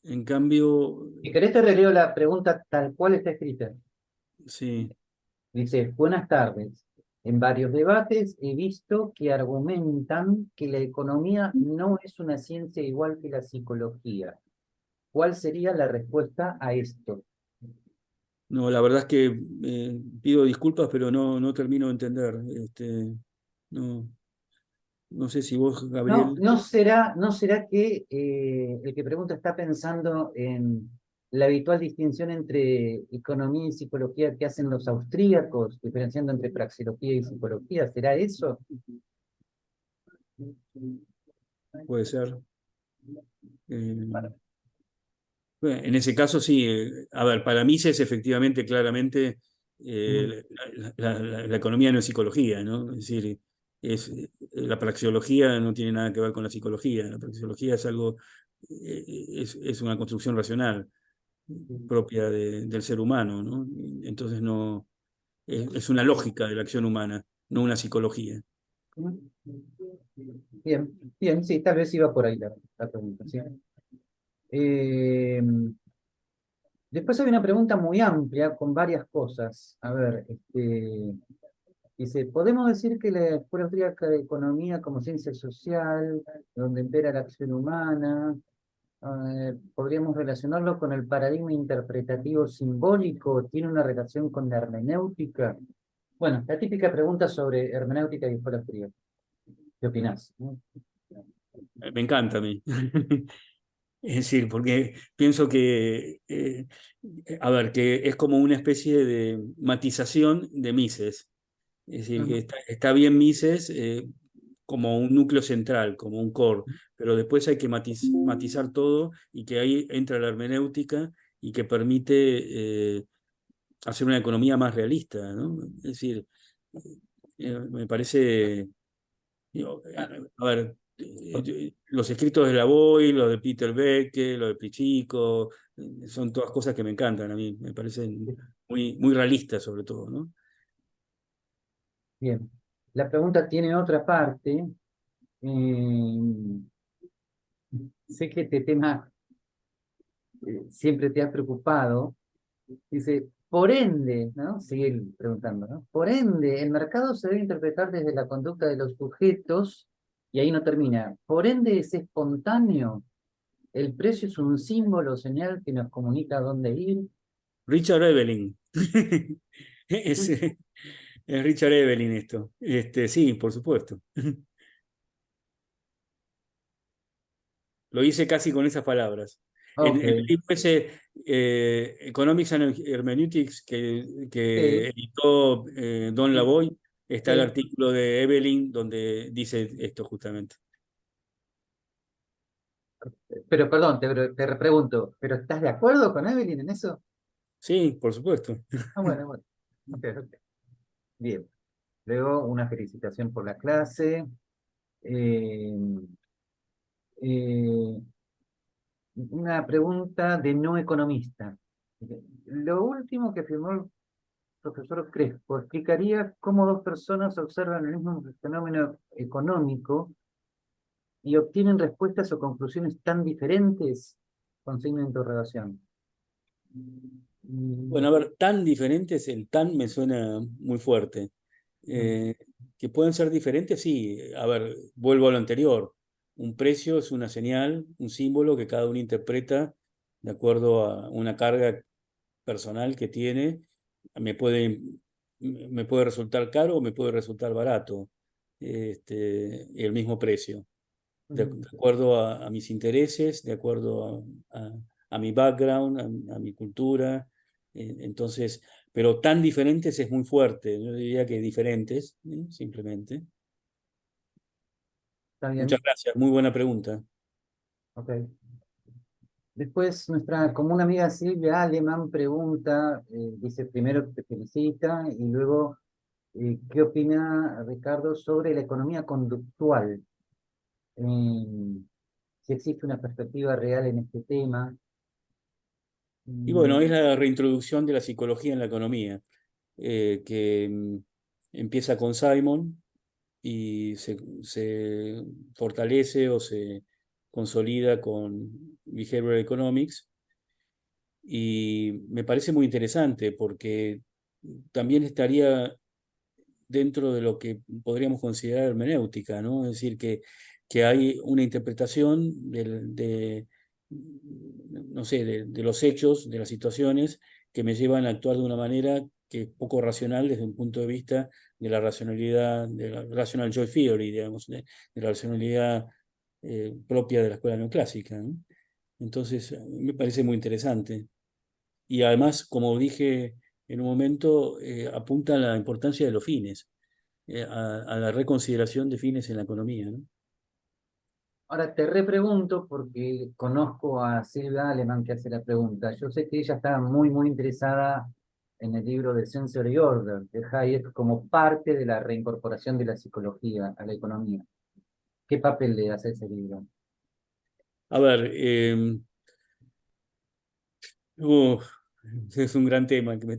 en cambio, Si querés te releo la pregunta tal cual está escrita. sí, Dice, buenas tardes. En varios debates he visto que argumentan que la economía no es una ciencia igual que la psicología. ¿Cuál sería la respuesta a esto? no, la verdad es que pido disculpas, pero no termino de entender. No, no sé si vos, No, Gabriel. no será que el que pregunta está pensando en la habitual distinción entre economía y psicología que hacen los austríacos, diferenciando entre praxeología y psicología. ¿Será eso? Puede ser. Bueno, Bueno, en ese caso sí, a ver, para Mises efectivamente, claramente, ujú, la economía no es psicología, ¿no? Es decir, la praxeología no tiene nada que ver con la psicología, la praxeología es algo, es una construcción racional propia del ser humano, ¿no? Entonces no, es una lógica de la acción humana, no una psicología. ujú. Bien, bien, sí, tal vez iba por ahí la pregunta, ¿sí? Eh, Después hay una pregunta muy amplia con varias cosas. A ver, dice, ¿podemos decir que la Escuela Austríaca de Economía como ciencia social, donde impera la acción humana, podríamos relacionarlo con el paradigma interpretativo simbólico? ¿Tiene una relación con la hermenéutica? Bueno, la típica pregunta sobre hermenéutica y escuela austríaca. ¿Qué opinás? ¿No? Me encanta a mí. Es decir, porque pienso que, a ver, que es como una especie de matización de Mises. Es decir, que Ujú, está bien Mises como un núcleo central, como un core, pero después hay que matizar todo y que ahí entra la hermenéutica y que permite hacer una economía más realista, ¿no? Es decir, me parece, digo, a ver, los escritos de Lavoie, los de Peter Beck, los de Pichico, son todas cosas que me encantan a mí, me parecen muy realistas sobre todo, ¿no? bien. La pregunta tiene otra parte. Eh, Sé que este tema siempre te ha preocupado. Dice, por ende, ¿no? Sigue preguntando, ¿no? Por ende, el mercado se debe interpretar desde la conducta de los sujetos, y ahí no termina. Por ende, es espontáneo. El precio es un símbolo, señal que nos comunica dónde ir. Richard Evelyn. Es, es Richard Evelyn esto. Sí, por supuesto. Lo hice casi con esas palabras. En Ok, el libro ese, Economics and Hermeneutics, que sí, editó Don sí, Lavoie, está el sí. artículo de Evelyn donde dice esto justamente. Pero perdón, te repregunto, ¿pero estás de acuerdo con Evelyn en eso? Sí, por supuesto. Ah, bueno, bueno. Ok, ok. Bien. Luego, una felicitación por la clase. Eh, eh, una pregunta de no economista. Lo último que firmó el profesor Crespo explicaría cómo dos personas observan el mismo fenómeno económico y obtienen respuestas o conclusiones tan diferentes, con signo de interrogación. Mm, Bueno, a ver, tan diferentes, el tan me suena muy fuerte. mm, Eh, que pueden ser diferentes, sí. A ver, vuelvo a lo anterior. Un precio es una señal, un símbolo que cada uno interpreta de acuerdo a una carga personal que tiene. Me puede, me puede resultar caro o me puede resultar barato el mismo precio. De mm. acuerdo a mis intereses, de acuerdo a mi background, a mi cultura. Entonces, pero tan diferentes es muy fuerte. Yo diría que diferentes, simplemente. Está Muchas bien, gracias, muy buena pregunta. ok. Después, nuestra común amiga Silvia Aleman pregunta, dice primero que te felicita y luego, ¿qué opina Ricardo sobre la economía conductual? Eh, si existe una perspectiva real en este tema. Y bueno, es Mm, la reintroducción de la psicología en la economía, que empieza con Simon y se fortalece o se consolida con Behavioral Economics. Y me parece muy interesante porque también estaría dentro de lo que podríamos considerar hermenéutica, ¿no? Es decir, que hay una interpretación no sé, de los hechos, de las situaciones que me llevan a actuar de una manera que es poco racional desde un punto de vista de la racionalidad, de la rational joy theory, digamos, de la racionalidad propia de la escuela neoclásica, ¿no? Entonces, me parece muy interesante. Y además, como dije en un momento, apunta a la importancia de los fines, a la reconsideración de fines en la economía, ¿no? Ahora te repregunto porque conozco a Silvia Alemán que hace la pregunta. Yo sé que ella está muy, muy interesada en el libro de Sensory Order de Hayek como parte de la reincorporación de la psicología a la economía. ¿Qué papel le hace ese libro? A ver, uf, es un gran tema que me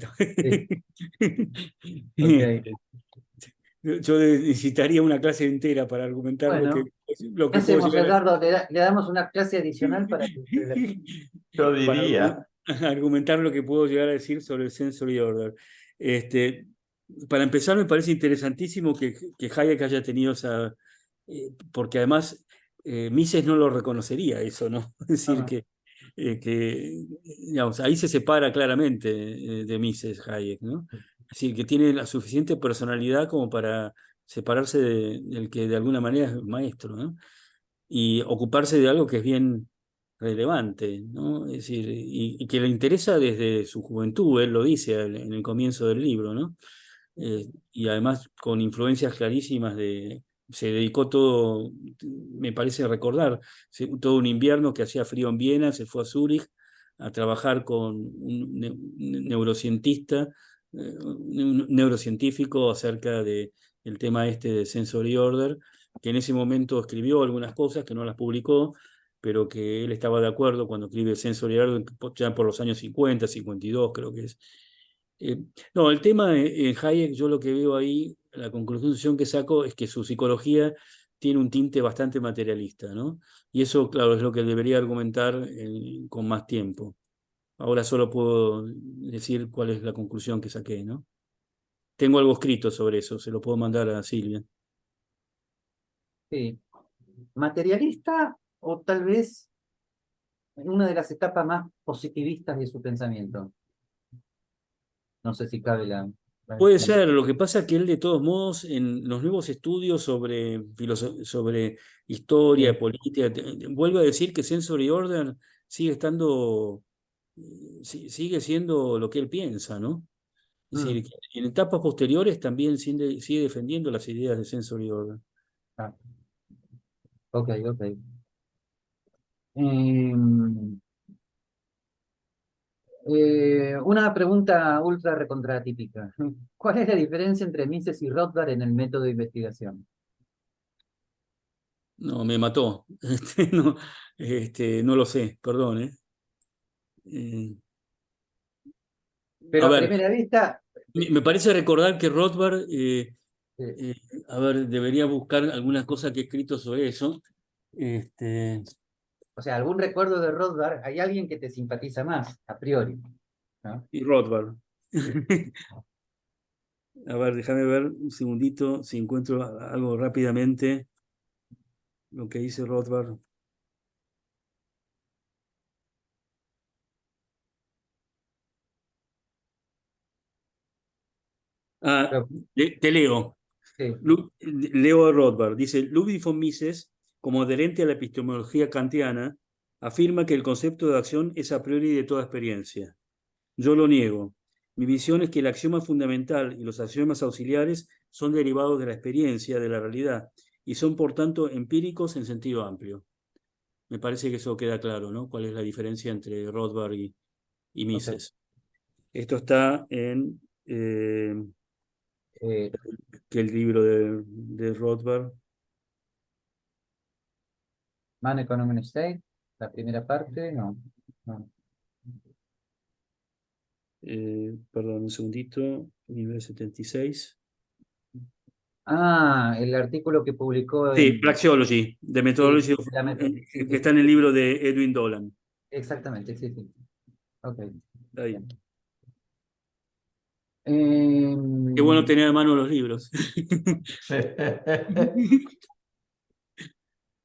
Sí, ok. Yo necesitaría una clase entera para argumentar Bueno, lo ¿qué que puedo hacemos, llegar a... Edgardo? Le damos una clase adicional para que Yo para diría, argumentar lo que puedo llegar a decir sobre el sensory order. Este, para empezar, me parece interesantísimo que Hayek haya tenido esa... porque además Mises no lo reconocería eso, ¿no? Es decir, Ah, digamos, ahí se separa claramente de Mises Hayek, ¿no? Es decir, que tiene la suficiente personalidad como para separarse del que de alguna manera es maestro, ¿no? Y ocuparse de algo que es bien relevante, ¿no? Es decir, y que le interesa desde su juventud, él lo dice en el comienzo del libro, ¿no? Y además con influencias clarísimas se dedicó todo, me parece recordar, todo un invierno que hacía frío en Viena, se fue a Zúrich a trabajar con un neurocientista, un neurocientífico acerca del tema este de sensory order, que en ese momento escribió algunas cosas que no las publicó, pero que él estaba de acuerdo cuando escribe sensory order, ya por los años 50, 52 creo que es. Eh, no, el tema en Hayek, yo lo que veo ahí, la conclusión que saco es que su psicología tiene un tinte bastante materialista, ¿no? Y eso, claro, es lo que debería argumentar con más tiempo. Ahora solo puedo decir cuál es la conclusión que saqué, ¿no? Tengo algo escrito sobre eso, se lo puedo mandar a Silvia. sí. ¿Materialista o tal vez en una de las etapas más positivistas de su pensamiento? No sé si cabe Puede ser, lo que pasa es que él de todos modos en los nuevos estudios sobre historia, Sí. política, vuelve a decir que Sensory Order sigue estando, sigue siendo lo que él piensa, ¿no? Es decir, Mm, que en etapas posteriores también sigue defendiendo las ideas de Sensory Order. ah, ok, ok. Em, una pregunta ultra recontratípica. ¿Cuál es la diferencia entre Mises y Rothbard en el método de investigación? No, me mató. No, no lo sé, perdón, ¿eh? Eh, Pero a a ver, primera vista, me parece recordar que Rothbard, eh, a ver, debería buscar algunas cosas que he escrito sobre eso. Este, o sea, algún recuerdo de Rothbard, hay alguien que te simpatiza más, a priori, ¿no? y Rothbard. Sí. A ver, déjame ver un segundito si encuentro algo rápidamente, lo que dice Rothbard. Ah, Pero, te leo. sí. Leo a Rothbard. Dice, Ludwig von Mises, como adherente a la epistemología kantiana, afirma que el concepto de acción es a priori de toda experiencia. Yo lo niego. Mi visión es que el axioma fundamental y los axiomas auxiliares son derivados de la experiencia, de la realidad, y son por tanto empíricos en sentido amplio. Me parece que eso queda claro, ¿no? ¿Cuál es la diferencia entre Rothbard y Ok. Mises? Esto está en Eh, que, el libro de Rothbard. Man, Economy and State, la primera parte, no. No. Perdón, un segundito. Nivel 76. Ah, el artículo que publicó Sí, en... Praxeology, The Sí, Methodology of, la meta- que está en el libro de Edwin Dolan. exactamente, sí, sí. Ok. Está bien. Qué bueno Em, tener a mano los libros.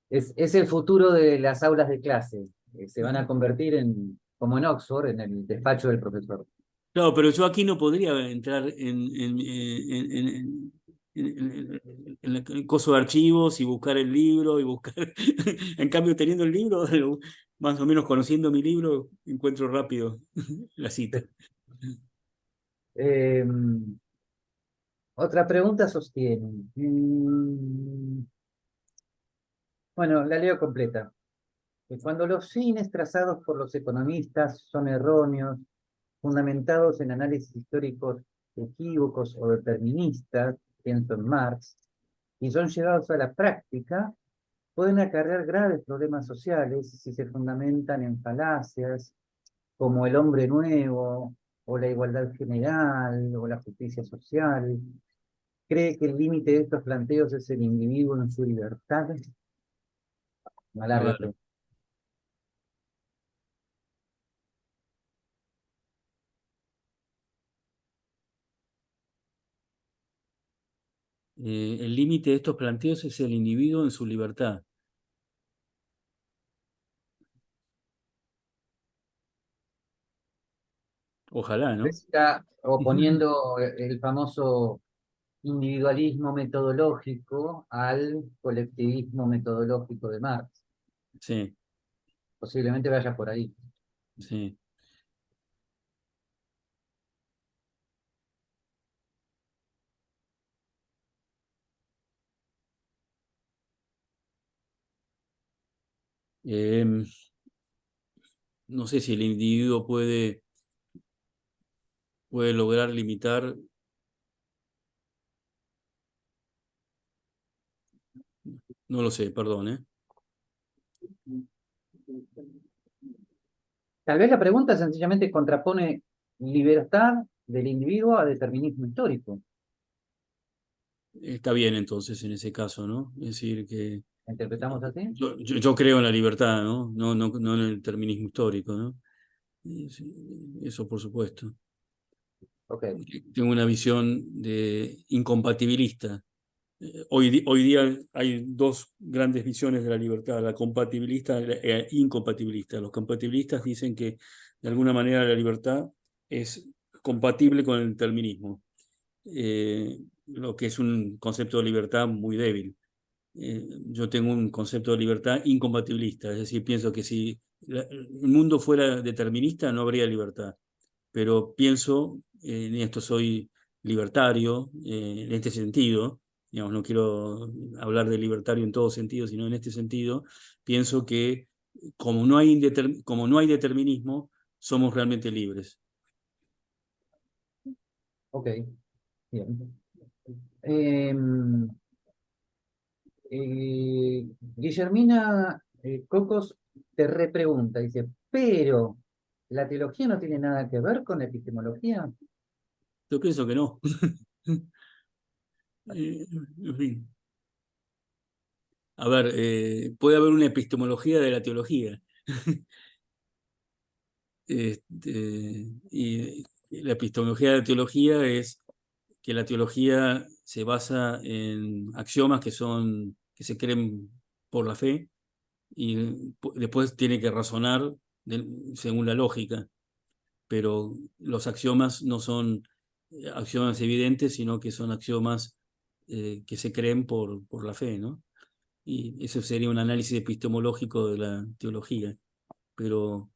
es el futuro de las aulas de clase. Se van a convertir en, como en Oxford, en el despacho del profesor. No, pero yo aquí no podría entrar en el coso de archivos y buscar el libro y buscar. En cambio, teniendo el libro, más o menos conociendo mi libro, encuentro rápido la cita. Em, Otra pregunta sostiene. Bueno, la leo completa. Que cuando los fines trazados por los economistas son erróneos, fundamentados en análisis históricos equívocos o deterministas, pienso en Marx, y son llevados a la práctica, pueden acarrear graves problemas sociales si se fundamentan en falacias como el hombre nuevo, o la igualdad general, o la justicia social. ¿Cree que el límite de estos planteos es el individuo en su libertad? Una A larga ver, pregunta. el límite de estos planteos es el individuo en su libertad. Ojalá, ¿no? Está oponiendo el famoso individualismo metodológico al colectivismo metodológico de Marx. Sí, Posiblemente vaya por ahí. sí. Em, no sé si el individuo puede lograr limitar. No lo sé, perdón, ¿eh? Tal vez la pregunta sencillamente contrapone libertad del individuo a determinismo histórico. Está bien entonces en ese caso, ¿no? Es decir, que ¿La interpretamos así? yo creo en la libertad, ¿no? No en el determinismo histórico, ¿no? Sí, eso por supuesto. Ok. Tengo una visión de incompatibilista. Hoy día hay dos grandes visiones de la libertad, la compatibilista y la incompatibilista. Los compatibilistas dicen que de alguna manera la libertad es compatible con el determinismo, lo que es un concepto de libertad muy débil. Yo tengo un concepto de libertad incompatibilista, es decir, pienso que si el mundo fuera determinista no habría libertad, pero pienso, en esto soy libertario, en este sentido, digamos, no quiero hablar de libertario en todo sentido, sino en este sentido, pienso que como no hay determinismo, somos realmente libres. Ok. Bien. Em, Guillermina Cocos te repregunta, dice, pero ¿la teología no tiene nada que ver con la epistemología? Yo pienso que no. En fin. A ver, puede haber una epistemología de la teología. Y la epistemología de la teología es que la teología se basa en axiomas que se creen por la fe y después tiene que razonar según la lógica, pero los axiomas no son axiomas evidentes, sino que son axiomas que se creen por la fe, ¿no? Y eso sería un análisis epistemológico de la teología, pero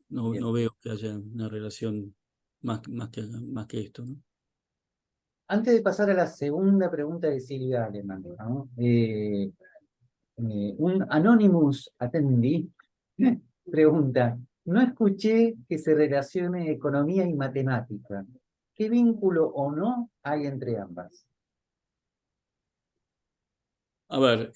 no Bien. veo que haya una relación más que esto, ¿no? Antes de pasar a la segunda pregunta de Silvia Alemán, ¿no? Un Anonymous attendee pregunta, no escuché que se relacione economía y matemática. ¿Qué vínculo o no hay entre ambas? A ver,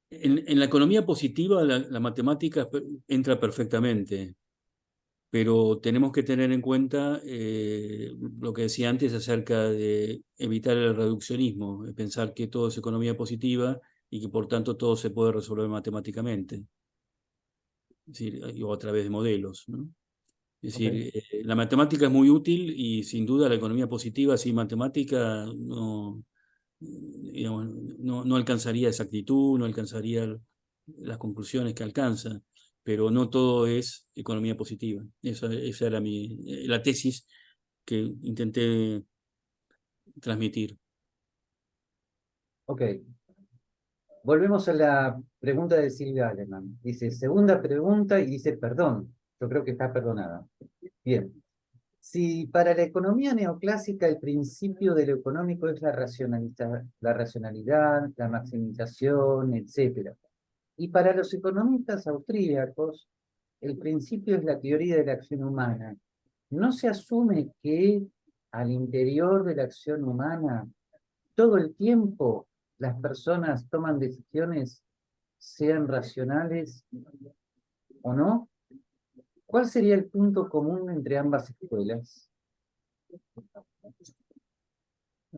En la economía positiva la matemática entra perfectamente, pero tenemos que tener en cuenta lo que decía antes acerca de evitar el reduccionismo, de pensar que todo es economía positiva y que por tanto todo se puede resolver matemáticamente, es decir, o a través de modelos, ¿no? Es Ok. decir, la matemática es muy útil y sin duda la economía positiva sin matemática no, digamos, no alcanzaría exactitud, no alcanzaría las conclusiones que alcanza, pero no todo es economía positiva. Esa era la tesis que intenté transmitir. Ok. Volvemos a la pregunta de Silvia Alemán. Dice, segunda pregunta y dice, perdón. Yo creo que está perdonada. Bien. Si para la economía neoclásica el principio de lo económico es la racionalidad, la maximización, etc. Y para los economistas austríacos, el principio es la teoría de la acción humana. ¿No se asume que al interior de la acción humana todo el tiempo las personas toman decisiones, sean racionales o no? ¿Cuál sería el punto común entre ambas escuelas?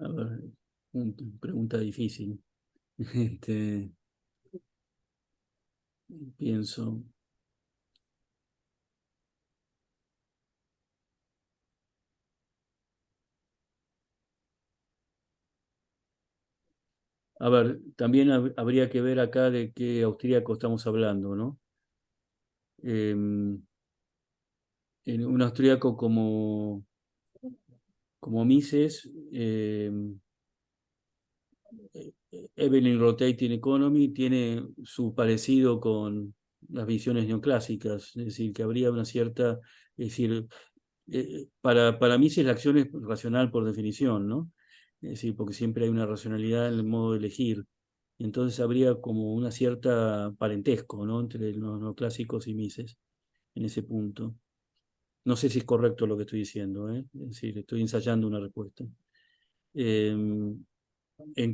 A ver, pregunta difícil. Este, pienso. A ver, también habría que ver acá de qué austríaco estamos hablando, ¿no? En un austríaco como Mises, Evelyn Rotating Economy tiene su parecido con las visiones neoclásicas, es decir, que habría una cierta, es decir, para Mises la acción es racional por definición, ¿no? Es decir, porque siempre hay una racionalidad en el modo de elegir. Entonces habría como una cierta parentesco, ¿no? Entre los neoclásicos y Mises en ese punto. No sé si es correcto lo que estoy diciendo, ¿eh? Es decir, estoy ensayando una respuesta. En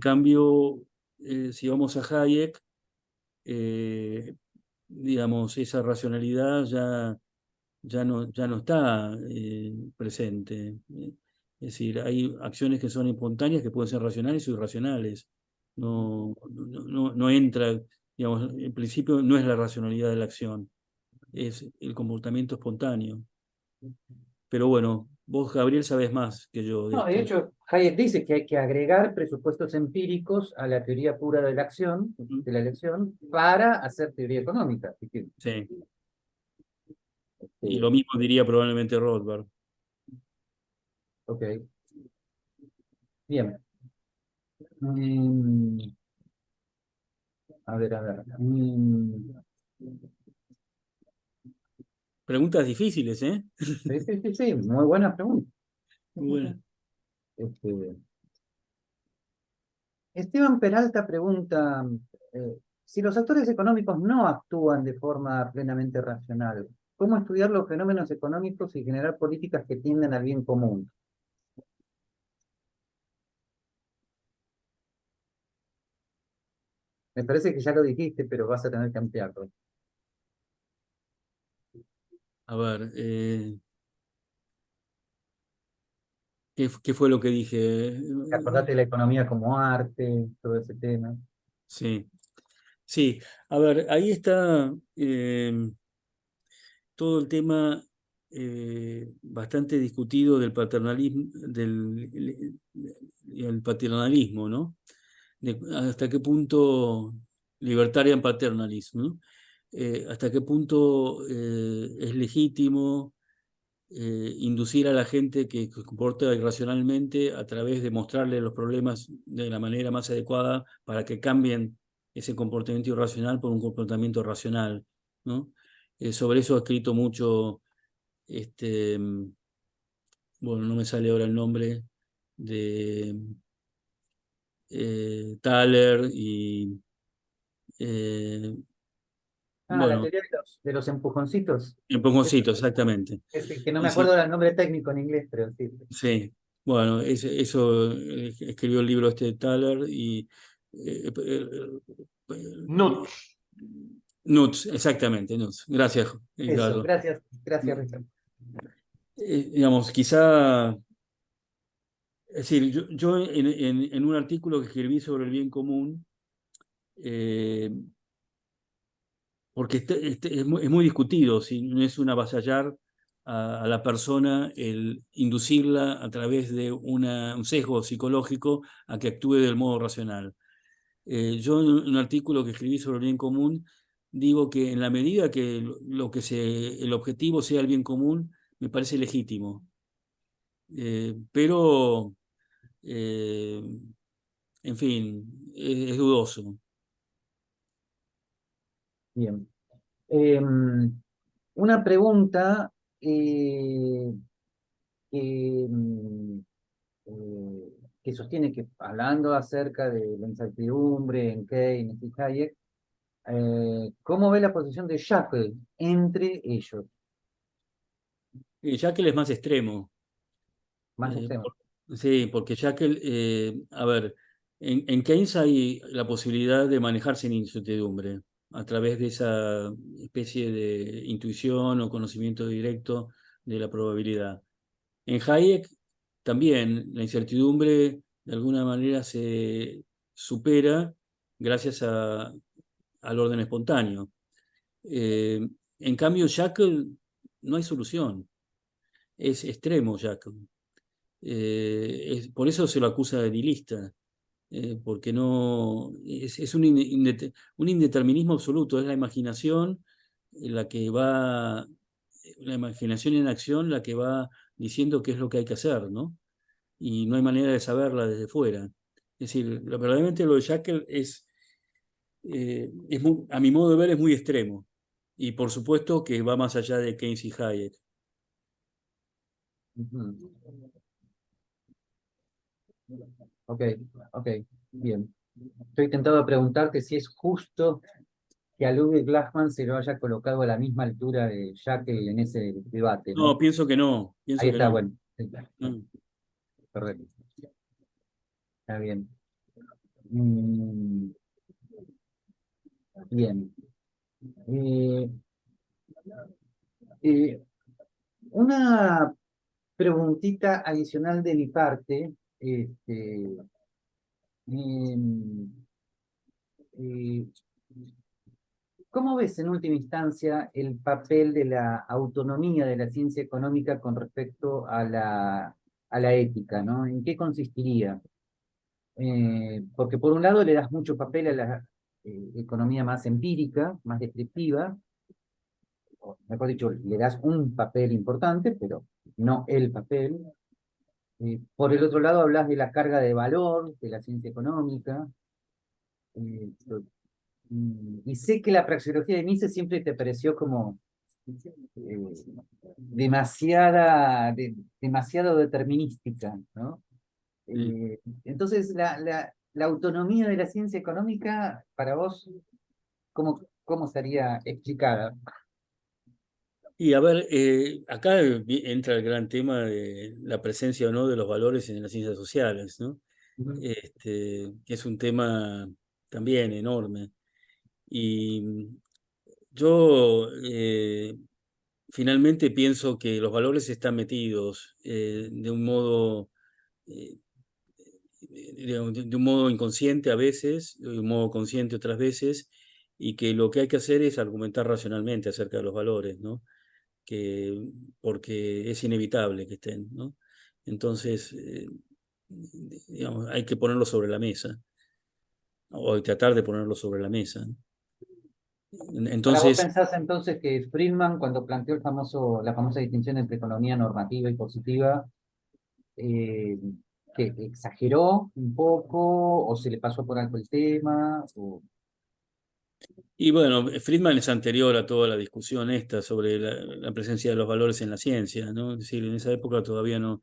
cambio, si vamos a Hayek, digamos, esa racionalidad ya no está presente. Es decir, hay acciones que son espontáneas que pueden ser racionales o irracionales. No entra, digamos, en principio no es la racionalidad de la acción, es el comportamiento espontáneo. Pero bueno, vos, Gabriel, sabés más que yo de No, de esto. hecho, Hayek dice que hay que agregar presupuestos empíricos a la teoría pura de la acción, Ujú. de la elección, para hacer teoría económica. Así que, Sí, y lo este, mismo diría probablemente Rothbard. ok, bien. Mm, a ver, a ver. Preguntas difíciles, ¿eh? Sí, sí, sí, sí, muy buena pregunta. Bueno, Este, Esteban Peralta pregunta, si los actores económicos no actúan de forma plenamente racional, ¿cómo estudiar los fenómenos económicos y generar políticas que tiendan al bien común? Me parece que ya lo dijiste, pero vas a tener que ampliarlo. a ver, ¿qué fue lo que dije? Acordate de la economía como arte, todo ese tema. Sí, sí. A ver, ahí está todo el tema bastante discutido del paternalismo, el paternalismo, ¿no? Hasta qué punto libertarian paternalism, ¿no? Hasta qué punto es legítimo inducir a la gente que se comporta irracionalmente a través de mostrarle los problemas de la manera más adecuada para que cambien ese comportamiento irracional por un comportamiento racional, ¿no? Sobre eso ha escrito mucho, bueno, no me sale ahora el nombre, de Thaler y, eh, Ah, la bueno, teoría de los empujoncitos. Es, Empujoncito, exactamente. es que no me Y acuerdo sí, del nombre técnico en inglés, pero sí. sí, bueno, eso escribió el libro este de Thaler y Nuts. Nuts, exactamente, Nuts. Gracias, Eso, Edgardo. gracias, Richard. Digamos, quizá, es decir, yo en un artículo que escribí sobre el bien común, porque es muy discutido si no es un avasallar a la persona el inducirla a través de un sesgo psicológico a que actúe del modo racional. Yo en un artículo que escribí sobre el bien común digo que en la medida que el objetivo sea el bien común, me parece legítimo. Pero, eh, en fin, es dudoso. Bien. Una pregunta que, que sostiene que, hablando acerca de la incertidumbre en Keynes y Hayek, ¿cómo ve la posición de Shackle entre ellos? Jekyll es más extremo. Más extremo. Sí, porque Jekyll, a ver, en Keynes hay la posibilidad de manejar sin incertidumbre a través de esa especie de intuición o conocimiento directo de la probabilidad. En Hayek también la incertidumbre de alguna manera se supera gracias al orden espontáneo. En cambio, Jekyll no hay solución, es extremo Jekyll. Por eso se lo acusa de nihilista, porque no es un indeterminismo absoluto, es la imaginación la que va, la imaginación en acción la que va diciendo qué es lo que hay que hacer, ¿no? Y no hay manera de saberla desde fuera. Es decir, verdaderamente lo de Jekyll a mi modo de ver, es muy extremo. Y por supuesto que va más allá de Keynes y Hayek. Ujú. Ok, ok, bien. Estoy tentado a preguntarte si es justo que a Ludwig Glassman se lo haya colocado a la misma altura de Jekyll en ese debate, No, ¿no? pienso que no, Ahí pienso que está, no. bueno. Sí, claro. Mm. Correcto. Está bien. Mm, bien. Eh, eh, una preguntita adicional de mi parte. Em, eh, ¿Cómo ves en última instancia el papel de la autonomía de la ciencia económica con respecto a la ética, ¿no? ¿En qué consistiría? Porque por un lado le das mucho papel a la economía más empírica, más descriptiva, o mejor dicho, le das un papel importante, pero no el papel. Por el otro lado hablas de la carga de valor de la ciencia económica. eh, y sé que la praxeología de Mises siempre te pareció como demasiado determinística, ¿no? Mm. Entonces, la autonomía de la ciencia económica, para vos, ¿cómo estaría explicada? Y a ver, acá entra el gran tema de la presencia o no de los valores en las ciencias sociales, ¿no? Ujú. Que es un tema también enorme. Y yo finalmente pienso que los valores están metidos de un modo, eh, de un modo inconsciente a veces, de un modo consciente otras veces, y que lo que hay que hacer es argumentar racionalmente acerca de los valores, ¿no? Porque es inevitable que estén, ¿no? Entonces, digamos, hay que ponerlo sobre la mesa, o tratar de ponerlo sobre la mesa. Para vos Entonces, pensás entonces que Friedman, cuando planteó la famosa distinción entre economía normativa y positiva, eh, que exageró un poco, o se le pasó por alto el tema, o... y bueno, Friedman es anterior a toda la discusión esta sobre la presencia de los valores en la ciencia, ¿no? Es decir, en esa época todavía no,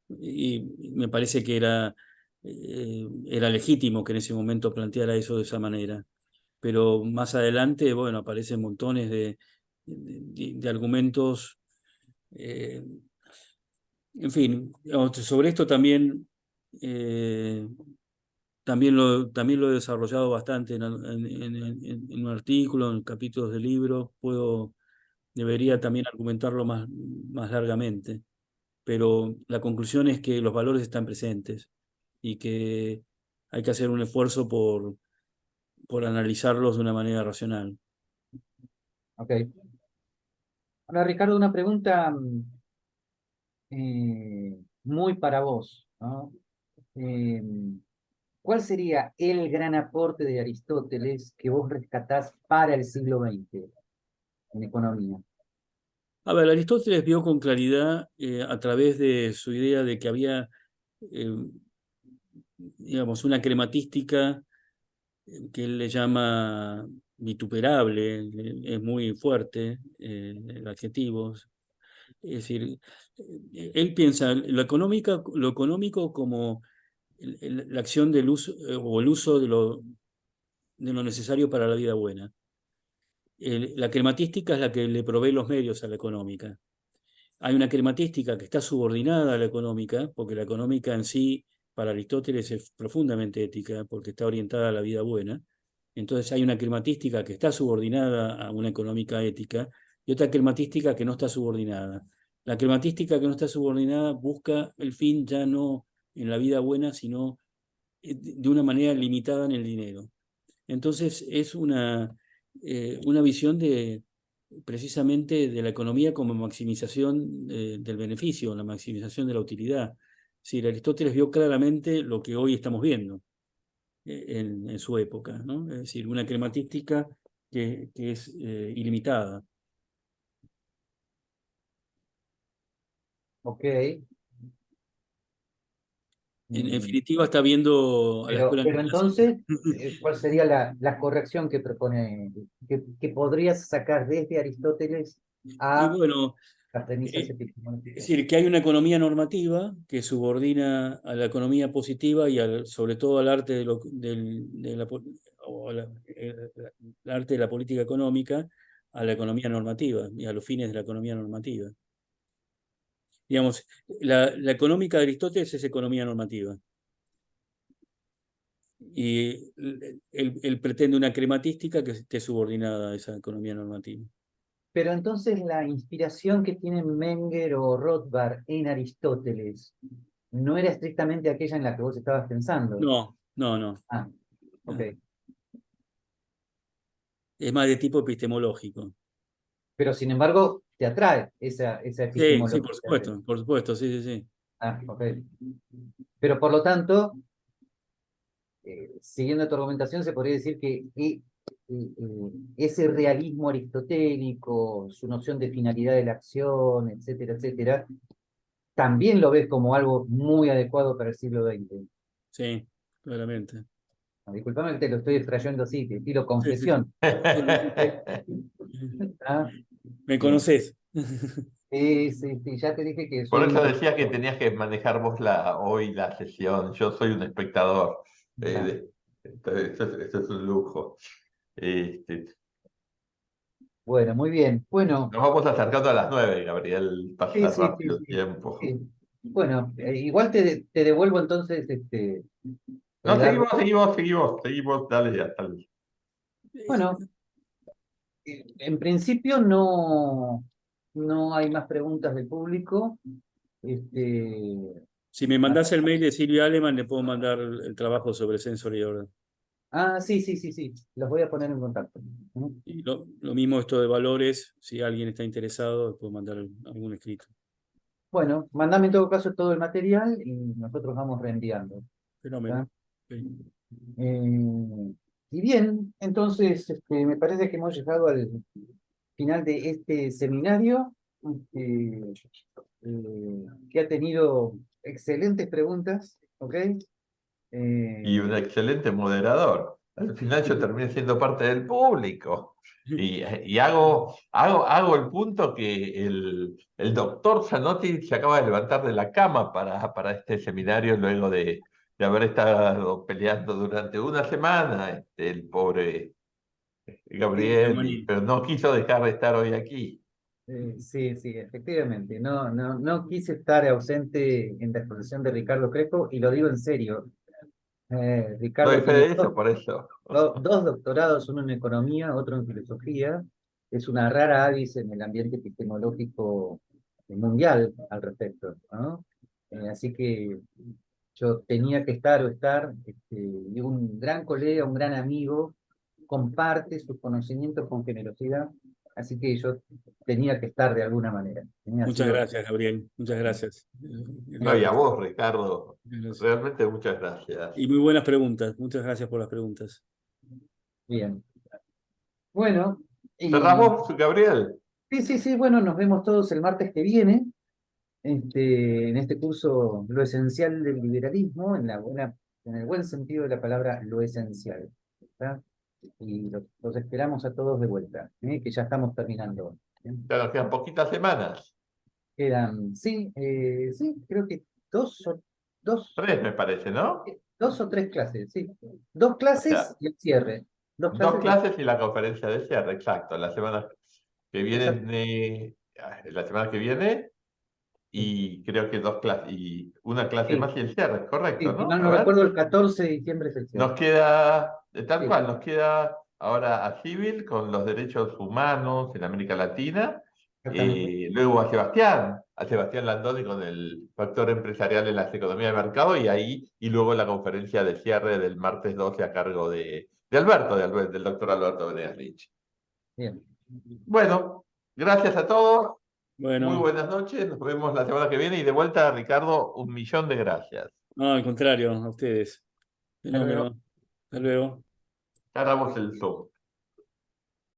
y me parece que era legítimo que en ese momento planteara eso de esa manera. Pero más adelante, bueno, aparecen montones de argumentos. eh, en fin, sobre esto también, también lo he desarrollado bastante en un artículo, en capítulos de libros. Debería también argumentarlo más largamente, pero la conclusión es que los valores están presentes y que hay que hacer un esfuerzo por analizarlos de una manera racional. Ok. Ahora, Ricardo, una pregunta muy para vos, ¿no? Eh, ¿Cuál sería el gran aporte de Aristóteles que vos rescatás para el siglo XX en economía? A ver, Aristóteles vio con claridad a través de su idea de que había, eh, digamos, una crematística que él le llama vituperable, es muy fuerte el adjetivo. Es decir, él piensa lo económico como la acción del uso o el uso de lo necesario para la vida buena. La crematística es la que le provee los medios a la económica. Hay una crematística que está subordinada a la económica, porque la económica en sí, para Aristóteles, es profundamente ética, porque está orientada a la vida buena. Entonces hay una crematística que está subordinada a una económica ética y otra crematística que no está subordinada. La crematística que no está subordinada busca el fin ya no en la vida buena, sino de una manera limitada en el dinero. Entonces es una visión precisamente de la economía como maximización del beneficio, la maximización de la utilidad. Sí, Aristóteles vio claramente lo que hoy estamos viendo en su época, ¿no? Es decir, una crematística que es ilimitada. Ok. En Mm, definitiva, está viendo a la escuela pero neoclásica. entonces, ¿cuál sería la corrección que propone, que podrías sacar desde Aristóteles Y a bueno, las premisas es epistemológicas? decir, que hay una economía normativa que subordina a la economía positiva y sobre todo al arte de el arte de la política económica, a la economía normativa y a los fines de la economía normativa. Digamos, la económica de Aristóteles es economía normativa. Y él pretende una crematística que esté subordinada a esa economía normativa. Pero entonces la inspiración que tienen Menger o Rothbard en Aristóteles no era estrictamente aquella en la que vos estabas pensando. No, no, no. Ah, ok. Es más de tipo epistemológico. Pero sin embargo, te atrae esa Sí, sí, epistemología. por supuesto, sí, sí, sí. Ah, ok. Pero por lo tanto, siguiendo tu argumentación, se podría decir que ese realismo aristotélico, su noción de finalidad de la acción, etcétera, etcétera, también lo ves como algo muy adecuado para el siglo XX. Sí, claramente. Disculpame que te lo estoy extrayendo así, te tiro Sí, sí, sí. confesión. Ah, ¿Me bien. conoces? Sí, sí, sí, ya te dije que Por soy un eso decía que lector. tenías que manejar vos hoy la sesión. Yo soy un espectador. Ah, Entonces, eso es un lujo. Este, bueno, muy bien. Bueno, nos vamos acercando a las 9, Gabriel. sí, Pasa sí, sí, rápido el sí. tiempo. Sí. Bueno, igual te devuelvo entonces No, Edgardo. seguimos. Dale, hasta el... Bueno, en principio no hay más preguntas del público. Este, Si me mandás el mail de Silvia Aleman, le puedo mandar el trabajo sobre Sensory Order. sí, sí, sí, sí. Los voy a poner en contacto. Y lo mismo esto de valores, si alguien está interesado, puedo mandar algún escrito. Bueno, mandame en todo caso todo el material y nosotros vamos reenviando. Fenómeno. ¿Está? Ok. Y bien, entonces me parece que hemos llegado al final de este seminario este, que ha tenido excelentes preguntas, ¿ok? Y un excelente moderador. Al final yo terminé siendo parte del público. Y hago el punto que el doctor Zanotti se acaba de levantar de la cama para este seminario luego de haber estado peleando durante una semana, el pobre Gabriel, Neumann. pero no quiso dejar de estar hoy aquí. Sí, sí, efectivamente. No quise estar ausente en la exposición de Ricardo Crespo y lo digo en serio. Ricardo Doy fe tiene de eso, por eso. dos doctorados, uno en economía, otro en filosofía. Es una rara avis en el ambiente epistemológico mundial al respecto, ¿no? Así que yo tenía que estar o estar, y un gran colega, un gran amigo, comparte sus conocimientos con generosidad, así que yo tenía que estar de alguna manera. Tenía Muchas sido, gracias, Gabriel. Muchas gracias. No, y a vos, Ricardo, Gracias. realmente muchas gracias. Y muy buenas preguntas. Muchas gracias por las preguntas. bien. Bueno, ¿Cerramos, Gabriel? sí, bueno, nos vemos todos el martes que viene, en este curso Lo esencial del liberalismo, en el buen sentido de la palabra lo esencial. ¿Está? Y los esperamos a todos de vuelta, que ya estamos terminando. ¿Bien? Ya nos quedan poquitas semanas. Sí, creo que dos o, dos, 3, me parece, ¿no? dos o tres clases, sí. Dos O clases sea, y el cierre. Dos 2 clases clases y la conferencia de cierre, exacto. La semana que Exacto. viene, la semana que viene, y creo que 2 clases, y una clase Sí, más y el cierre, correcto, sí, si ¿no? mal A no ver, recuerdo, el 14 de diciembre es el nos cierre. queda, tal Sí, cual, nos queda ahora a Civil con los derechos humanos en América Latina, exactamente. luego a Sebastián Landoni con el factor empresarial en las economías de mercado, y luego la conferencia de cierre del martes 12 a cargo del doctor Alberto Venegas Rich. Bien. Bueno, gracias a todos, muy Bueno, buenas noches, nos vemos la semana que viene, y de vuelta, Ricardo, 1.000.000 de gracias. no, al contrario, a ustedes. Hasta luego. Fenómeno. Hasta luego. Cerramos el Zoom.